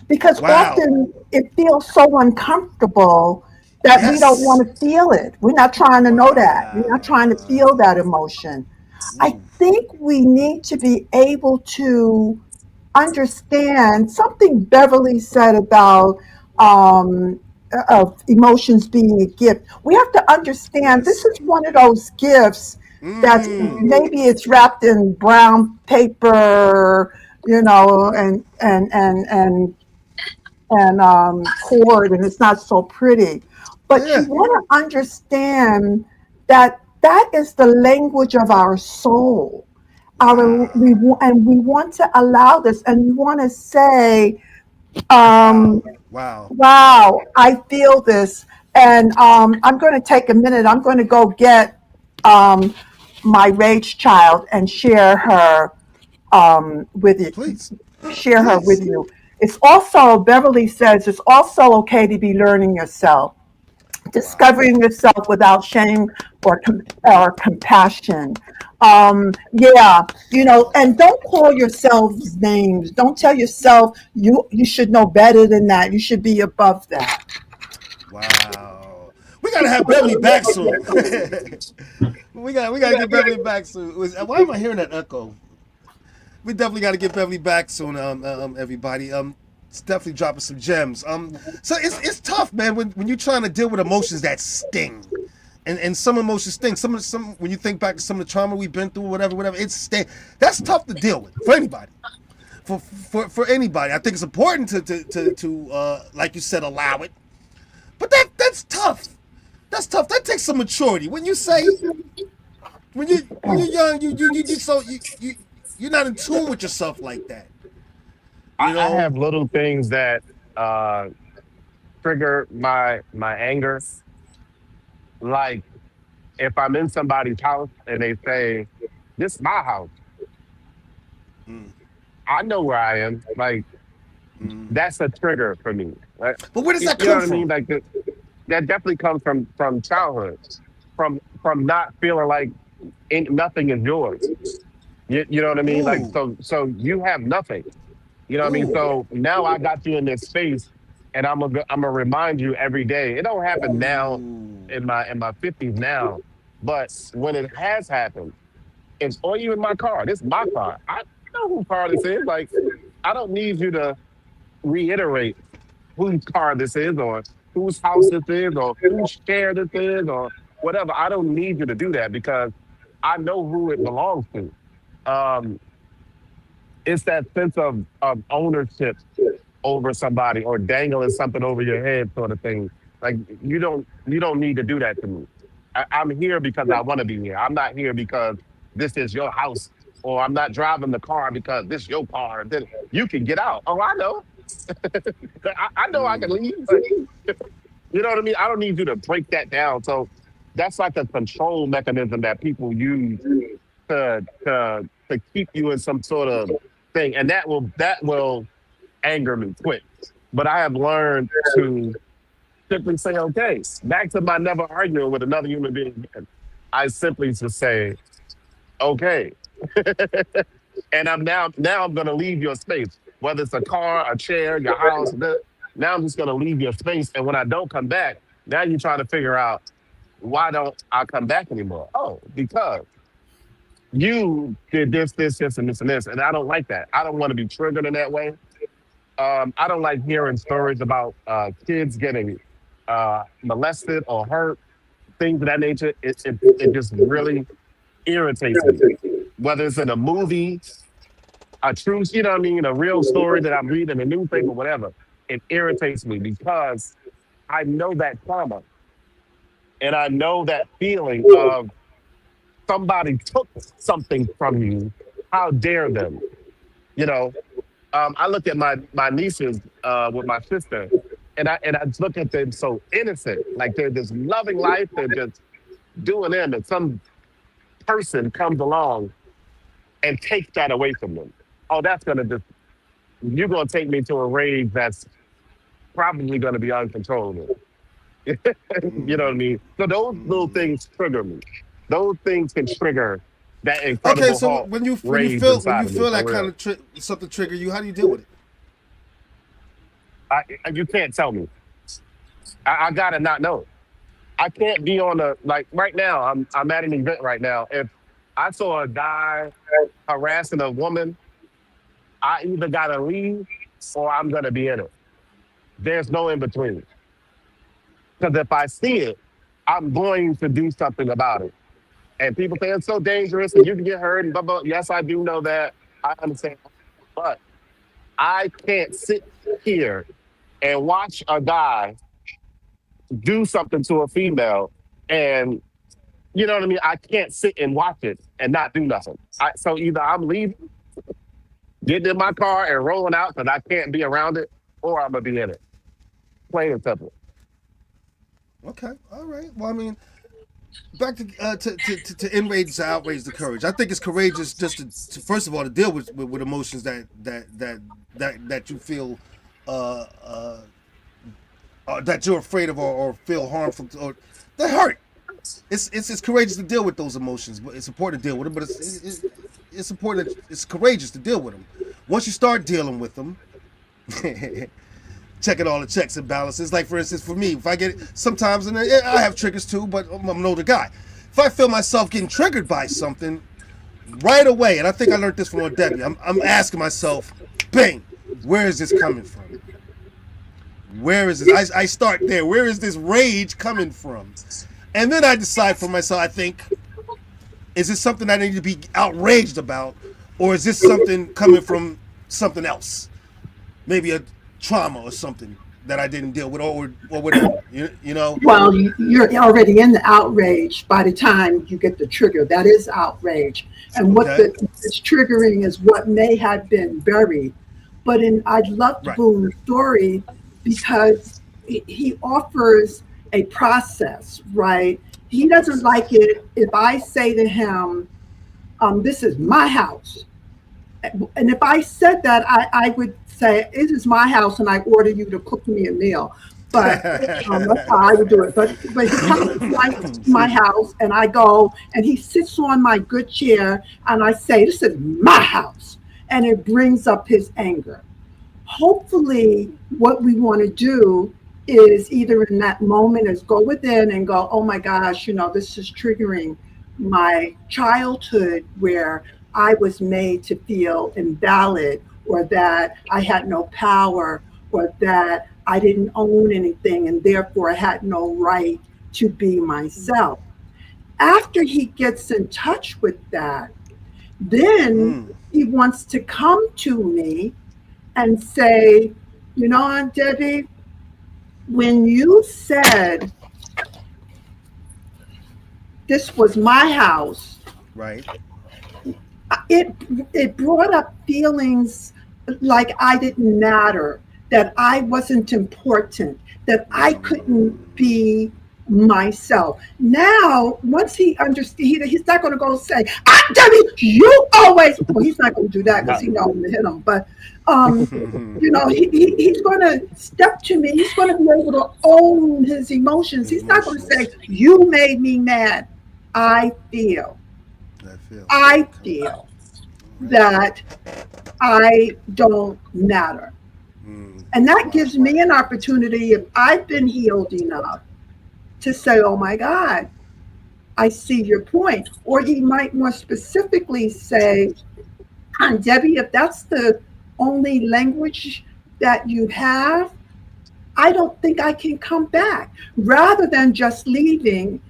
Speaker 4: because
Speaker 2: Wow.
Speaker 4: often it feels so uncomfortable that we don't
Speaker 2: Yes.
Speaker 4: want to feel it. We're not trying to know that. We're not trying to feel
Speaker 2: Wow.
Speaker 4: that emotion. I
Speaker 2: Ooh.
Speaker 4: think we need to be able to understand something Beverly said about um, of emotions being a gift. We have to understand this
Speaker 2: Yes.
Speaker 4: is one of those gifts that
Speaker 2: Mm.
Speaker 4: maybe it's wrapped in brown paper, and cord, and it's not so pretty. But you
Speaker 2: Yeah.
Speaker 4: want to understand that that is the language of our soul.
Speaker 2: Wow.
Speaker 4: And we want to allow this, and we want to say,
Speaker 2: Wow.
Speaker 4: um,
Speaker 2: Wow. Wow.
Speaker 4: "Wow, I feel this," and I'm going to take a minute. I'm going to go get um, my rage child and with you,
Speaker 2: Please.
Speaker 4: share her with
Speaker 2: Please.
Speaker 4: you. It's also, Beverly says, it's also okay to be learning yourself,
Speaker 2: Wow.
Speaker 4: discovering yourself without shame or compassion. Yeah, and don't call yourselves names. Don't tell yourself you should know better than that. You should be above that.
Speaker 2: Wow. We gotta have Beverly back soon. we gotta get Beverly back soon. Why am I hearing that echo? We definitely got to get Beverly back soon. Everybody. It's definitely dropping some gems. So it's tough, man, when you're trying to deal with emotions that sting. And some emotions sting. Some when you think back to some of the trauma we've been through, whatever, it's sting. That's tough to deal with for anybody. For anybody, I think it's important to like you said, allow it. But that's tough. That's tough. That takes some maturity. When you say when you're young, you're not in tune with yourself like that. You
Speaker 3: I
Speaker 2: know.
Speaker 3: have little things that uh, trigger my anger. Like if I'm in somebody's house and they say, "This is my house,"
Speaker 2: Mm.
Speaker 3: I know where I am. Like That's a trigger for me. Right?
Speaker 2: But where does that
Speaker 3: You know
Speaker 2: come
Speaker 3: what I mean?
Speaker 2: from?
Speaker 3: Like that definitely comes from childhood, from not feeling like nothing is yours. You know what I mean? Like
Speaker 2: Ooh,
Speaker 3: so you have nothing. You know what I mean?
Speaker 2: ooh,
Speaker 3: So now I got you in this space, and I'm gonna remind you every day. It don't happen now
Speaker 2: ooh.
Speaker 3: in my 50s now, but when it has happened, it's or even my car. This is my car. I know whose car this is. Like I don't need you to reiterate whose car this is or whose house this is or whose chair this is or whatever. I don't need you to do that because I know who it belongs to. Um, it's that sense of ownership over somebody or dangling something over your head sort of thing. Like you don't need to do that to me. I'm here because I want to be here. I'm not here because this is your house or I'm not driving the car because this your car. Then you can get out. Oh, I know. I know I can leave. But you know what I mean? I don't need you to break that down. So that's like a control mechanism that people use to keep you in some sort of thing. And that will anger me quick. But I have learned to simply say, okay, back to my never arguing with another human being again. I simply just say, okay. And now I'm gonna leave your space, whether it's a car, a chair, your house. Now I'm just gonna leave your space. And when I don't come back, now you're trying to figure out why don't I come back anymore? Oh, because you did this, and this, and this. And I don't like that. I don't want to be triggered in that way. I don't like hearing stories about kids getting molested or hurt, things of that nature. It just really irritates me. Whether it's in a movie, a true, you know what I mean, a real story that I'm reading in the newspaper, whatever, it irritates me because I know that trauma and I know that feeling of somebody took something from you. How dare them? You know, I look at my nieces with my sister, and I just look at them so innocent, like they're just loving life, they're just doing them, and some person comes along and takes that away from them. Oh, that's gonna just you're gonna take me to a rage that's probably gonna be uncontrollable. You know what I mean? So those little things trigger me. Those things can trigger that
Speaker 2: Okay,
Speaker 3: incredible
Speaker 2: so
Speaker 3: halt rage
Speaker 2: when you
Speaker 3: inside of me
Speaker 2: feel
Speaker 3: for
Speaker 2: that kind
Speaker 3: real.
Speaker 2: of something trigger you, how do you deal with it?
Speaker 3: You can't tell me. I gotta not know. I can't be on a like right now. I'm at an event right now. If I saw a guy harassing a woman, I either gotta leave or I'm gonna be in it. There's no in between. Because if I see it, I'm going to do something about it. And people say it's so dangerous and you can get hurt and blah blah. Yes, I do know that. I understand. But I can't sit here and watch a guy do something to a female and you know what I mean? I can't sit and watch it and not do nothing. So either I'm leaving, getting in my car and rolling out because I can't be around it, or I'm gonna be in it. Plain and simple.
Speaker 2: Okay, all right. Well, I mean, back to enrage, to outrage the courage. I think it's courageous just to first of all to deal with emotions that you feel uh, uh, that you're afraid of or feel harmful to, or that hurt. It's courageous to deal with those emotions, but it's important to deal with them. But it's important. It's courageous to deal with them. Once you start dealing with them, checking all the checks and balances. Like for instance, for me, if I get sometimes, and I have triggers too, but I'm an older guy. If I feel myself getting triggered by something, right away, and I think I learned this from Aunt Debbie, I'm asking myself, bang, where is this coming from? Where is this? I start there. Where is this rage coming from? And then I decide for myself, I think, is this something I need to be outraged about? Or is this something coming from something else? Maybe a trauma or something that I didn't deal with or whatever, you know?
Speaker 4: Well, you're already in the outrage by the time you get the trigger. That is outrage. And what
Speaker 2: Okay,
Speaker 4: is triggering is what may have been buried. But I loved
Speaker 2: right.
Speaker 4: Boone's story because he offers a process, right? He doesn't like it if I say to him, this is my house. And if I said that, I would say, "It is my house, and I order you to cook me a meal." But that's how I would do it. But he comes to my
Speaker 2: Excuse me.
Speaker 4: house, and I go, and he sits on my good chair, and I say, "This is my house," and it brings up his anger. Hopefully, what we want to do is either in that moment is go within and go, oh my gosh, this is triggering my childhood where I was made to feel invalid, or that I had no power, or that I didn't own anything and therefore I had no right to be myself. After he gets in touch with that, then
Speaker 2: Mm,
Speaker 4: he wants to come to me and say, Aunt Debbie, when you said this was my house,
Speaker 2: right.
Speaker 4: it it brought up feelings like I didn't matter, that I wasn't important, that I couldn't be myself. Now, once he understands, he's not going to go say, "Aunt Debbie, you always." Well, he's not going to do that because he knows I'm going to hit him. But um, he's going to step to me. He's going to be able to own his emotions. He's not going to say,
Speaker 2: Emotions.
Speaker 4: "You made me mad." I feel,
Speaker 2: I feel.
Speaker 4: I
Speaker 2: Okay.
Speaker 4: feel
Speaker 2: All right.
Speaker 4: that I don't matter.
Speaker 2: Mm,
Speaker 4: And that
Speaker 2: wow.
Speaker 4: gives me an opportunity, if I've been healed enough, to say, oh my God, I see your point. Or he might more specifically say, Aunt Debbie, if that's the only language that you have, I don't think I can come back. Rather than just leaving.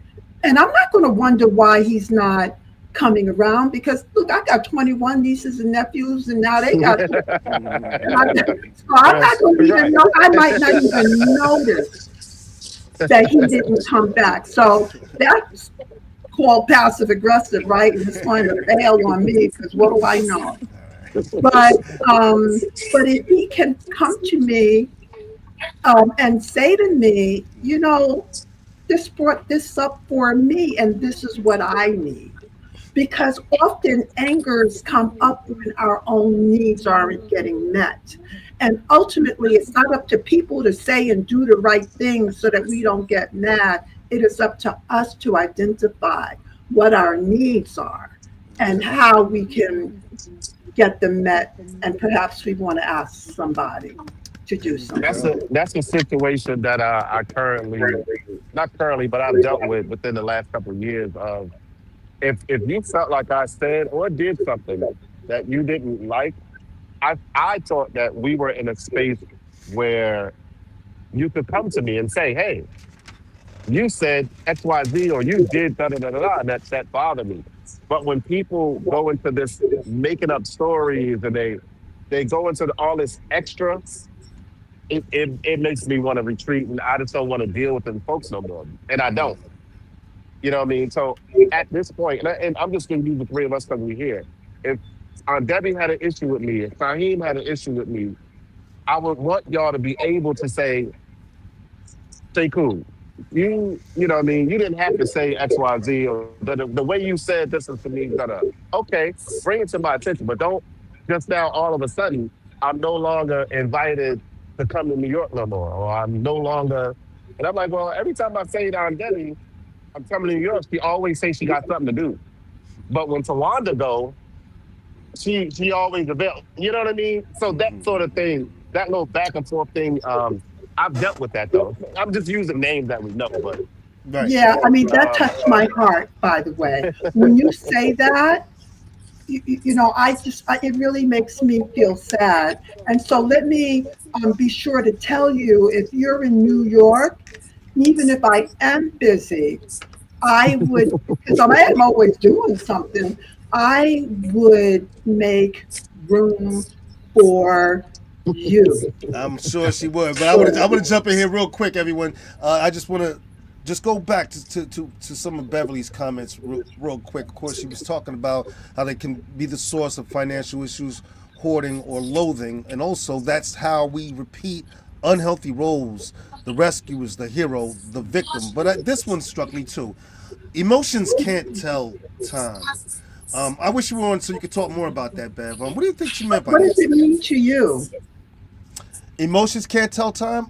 Speaker 4: And I'm not going to wonder why he's not coming around, because look, I got 21 nieces and nephews, and now they got. And so I'm not
Speaker 3: Yes,
Speaker 4: going to even
Speaker 3: right.
Speaker 4: know. I might not even notice that he didn't come back. So that's called passive aggressive, right? And it's going to bail on me because what do I know? But um, but if he can come to me and say to me, this brought this up for me, and this is what I need. Because often angers come up when our own needs aren't getting met. And ultimately, it's not up to people to say and do the right things so that we don't get mad. It is up to us to identify what our needs are and how we can get them met. And perhaps we want to ask somebody to do
Speaker 2: There you
Speaker 3: That's
Speaker 4: something.
Speaker 3: a
Speaker 2: go.
Speaker 3: that's a situation that I currently, not currently, but I've dealt with within the last couple of years. Of, if you felt like I said or did something that you didn't like, I thought that we were in a space where you could come to me and say, "Hey, you said X, Y, Z, or you did da da da da da," and that bothered me. But when people go into this making up stories and they go into all this extra, it makes me want to retreat, and I just don't want to deal with them folks no more. And I don't. You know what I mean? So at this point, and I'm just going to use the three of us because we're here. If Debbie had an issue with me, if Fahim had an issue with me, I would want y'all to be able to say, cool. You know what I mean? You didn't have to say X, Y, Z, or the way you said this is to me, okay, bring it to my attention, but don't just now all of a sudden, I'm no longer invited to come to New York no more, or I'm no longer, and I'm like, well, every time I say to Debbie, I'm coming to New York, she always say she got something to do. But when Tawanda go, she always avail. You know what I mean? So that sort of thing, that little back and forth thing, I've dealt with that though. I'm just using names that we know, but
Speaker 2: Right.
Speaker 4: Yeah, I mean, that
Speaker 3: um,
Speaker 4: touched my heart, by the way. When you say that, it really makes me feel sad. And so let me be sure to tell you, if you're in New York, even if I am busy, I would, because I am always doing something, I would make room for you.
Speaker 2: I'm sure she would, but I want to jump in here real quick, everyone. I just want to just go back to some of Beverly's comments real quick. Of course, she was talking about how they can be the source of financial issues, hoarding or loathing, and also that's how we repeat unhealthy roles: the rescuers, the hero, the victim. But this one struck me too. Emotions can't tell time. I wish you were on so you could talk more about that, Bev. What do you think she meant by
Speaker 4: What does
Speaker 2: that?
Speaker 4: it mean to you?
Speaker 2: Emotions can't tell time.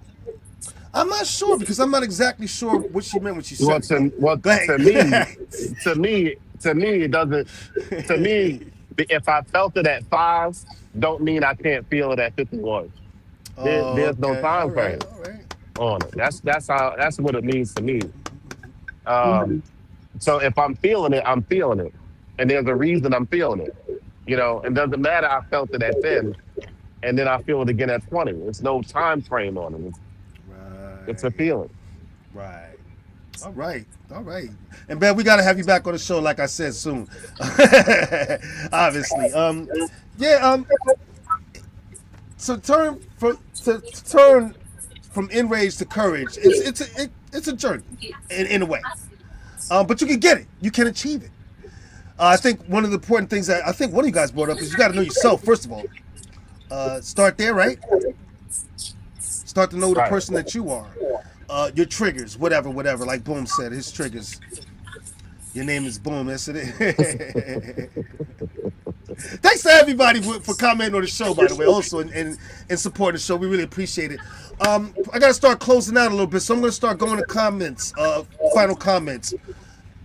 Speaker 2: I'm not sure because I'm not exactly sure what she meant when she
Speaker 3: Well,
Speaker 2: said it. Go
Speaker 3: to me,
Speaker 2: ahead.
Speaker 3: it doesn't. To me, if I felt it at 5, don't mean I can't feel it at 51.
Speaker 2: Oh,
Speaker 3: There's no
Speaker 2: okay. All
Speaker 3: time
Speaker 2: right.
Speaker 3: frame
Speaker 2: All right.
Speaker 3: on it. That's what it means to me.
Speaker 4: Hmm.
Speaker 3: Um, so if I'm feeling it, I'm feeling it, and there's a reason I'm feeling it. It doesn't matter. I felt it at 10, and then I feel it again at 20. It's no time frame on it. It's a
Speaker 2: Right.
Speaker 3: feeling.
Speaker 2: Right. All right. All right. And Bev, we gotta have you back on the show, like I said, soon. Obviously. Yeah. So to turn from enrage to courage, it's a journey, in a way. But you can get it. You can achieve it. I think one of the important things that I think one of you guys brought up is you got to know yourself first of all. Start there, right? Start to know the
Speaker 3: Right.
Speaker 2: person that you are. Your triggers, whatever. Like Boom said, his triggers. Your name is Boom. That's it. Thanks to everybody for commenting on the show, by the way, also and supporting the show. We really appreciate it. I got to start closing out a little bit, so I'm going to start going to comments, final comments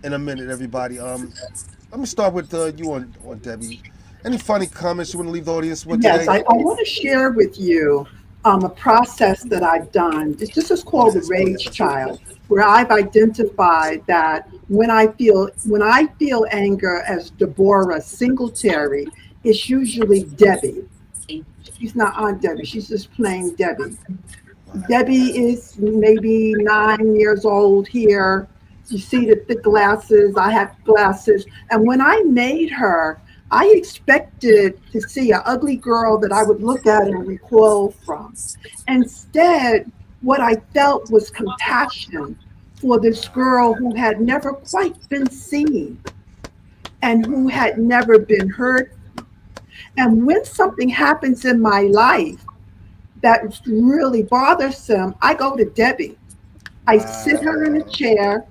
Speaker 2: in a minute, everybody. Let me start with you on Debbie. Any funny comments you want to leave the audience with
Speaker 4: Yes,
Speaker 2: today?
Speaker 4: I want to share with you a process that I've done. This is called the
Speaker 2: Please, please.
Speaker 4: rage
Speaker 2: Let's hear it.
Speaker 4: child, where I've identified that when I feel anger as Deborah Singletary, it's usually Debbie. She's not Aunt Debbie. She's just plain Debbie. Debbie is maybe 9 years old here. You see the thick glasses. I have glasses. And when I made her, I expected to see an ugly girl that I would look at and recoil from. Instead, what I felt was compassion for this girl who had never quite been seen and who had never been heard. And when something happens in my life that's really bothersome, I go to Debbie. I sit her in a
Speaker 2: Wow.
Speaker 4: chair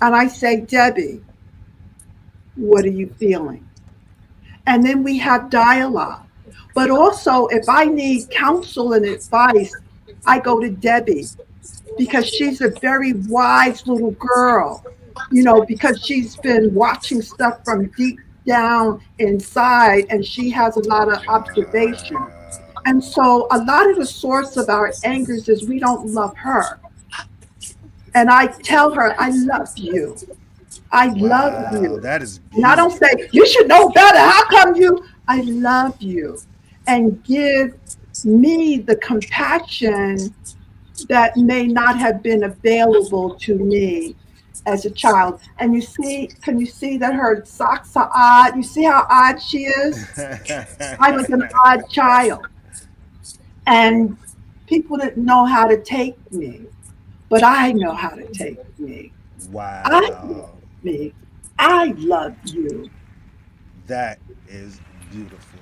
Speaker 4: and I say, Debbie, what are you feeling? And then we have dialogue. But also, if I need counsel and advice, I go to Debbie because she's a very wise little girl, because she's been watching stuff from deep down inside and she has a lot of observation.
Speaker 2: Wow.
Speaker 4: And so a lot of the source of our angers is we don't love her. And I tell her, I love you. I love
Speaker 2: Wow.
Speaker 4: you.
Speaker 2: That is
Speaker 4: And I don't
Speaker 2: beautiful.
Speaker 4: say, you should know better. How come you? I love you. And give me the compassion that may not have been available to me as a child. And can you see that her socks are odd? You see how odd she is? I was an odd child. And people didn't know how to take me, but I know how to take me. I love
Speaker 2: Wow.
Speaker 4: me. I love you.
Speaker 2: That is beautiful.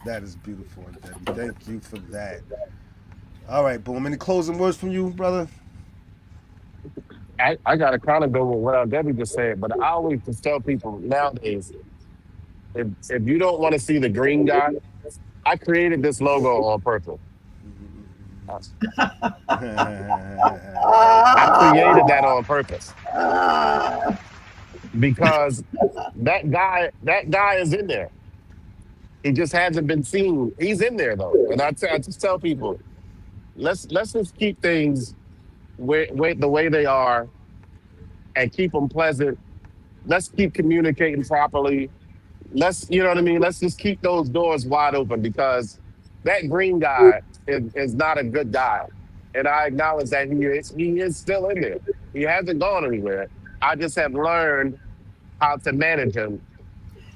Speaker 2: That is beautiful, Debbie. Thank you for that. All right, Boom. Any closing words from you, brother?
Speaker 3: I got to kind of go with what Debbie just said, but I always just tell people nowadays, if you don't want to see the green guy, I created this logo on purpose. I I created that on purpose
Speaker 4: Ah,
Speaker 3: because that guy is in there. He just hasn't been seen. He's in there though, and I just tell people, let's just keep things the way they are and keep them pleasant. Let's keep communicating properly. You know what I mean? Let's just keep those doors wide open because that green guy is not a good guy. And I acknowledge that he is still in there. He hasn't gone anywhere. I just have learned how to manage him.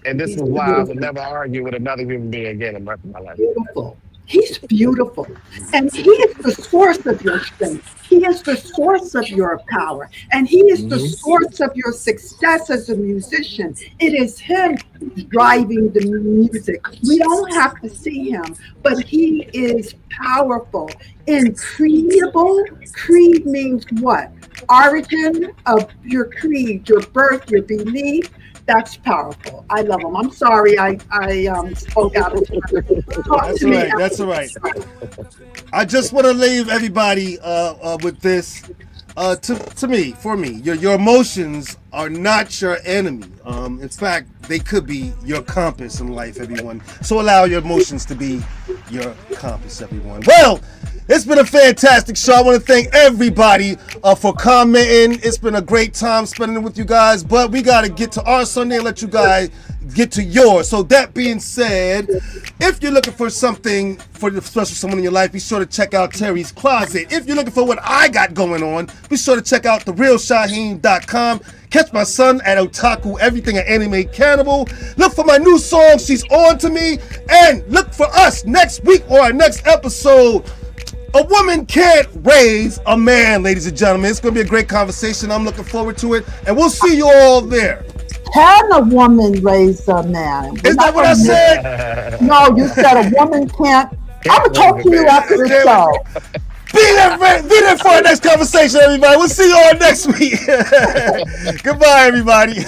Speaker 3: And this
Speaker 4: he's
Speaker 3: is why I would
Speaker 4: beautiful.
Speaker 3: never argue with another human being again in the rest of my life.
Speaker 4: Beautiful. He's beautiful. And he is the source of your strength. He is the source of your power. And he is the
Speaker 3: Hmm.
Speaker 4: source of your success as a musician. It is him who's driving the music. We don't have to see him, but he is powerful. Increedible. Creed means what? Origin of your creed, your birth, your belief. That's powerful. I love them. I'm sorry I spoke out of turn. Talk
Speaker 2: That's
Speaker 4: to
Speaker 2: all
Speaker 4: me
Speaker 2: right. That's all right. I just want to leave everybody with this. To me, for me, your emotions are not your enemy. In fact, they could be your compass in life, everyone. So allow your emotions to be your compass, everyone. Well, it's been a fantastic show. I want to thank everybody for commenting. It's been a great time spending it with you guys, but we got to get to our Sunday and let you guys get to yours. So that being said, if you're looking for something for the special someone in your life, be sure to check out Terry's Closet. If you're looking for what I got going on, be sure to check out therealshaheen.com. Catch my son at Otaku Everything at Anime Cannibal. Look for my new song, She's On To Me. And look for us next week or our next episode. A woman can't raise a man, ladies and gentlemen. It's going to be a great conversation. I'm looking forward to it. And we'll see you all there.
Speaker 4: Can a woman raise a man?
Speaker 2: Is that what I said?
Speaker 4: No, you said a woman can't. I'm going to talk to you after the show.
Speaker 2: Be there for our next conversation, everybody. We'll see you all next week. Goodbye, everybody.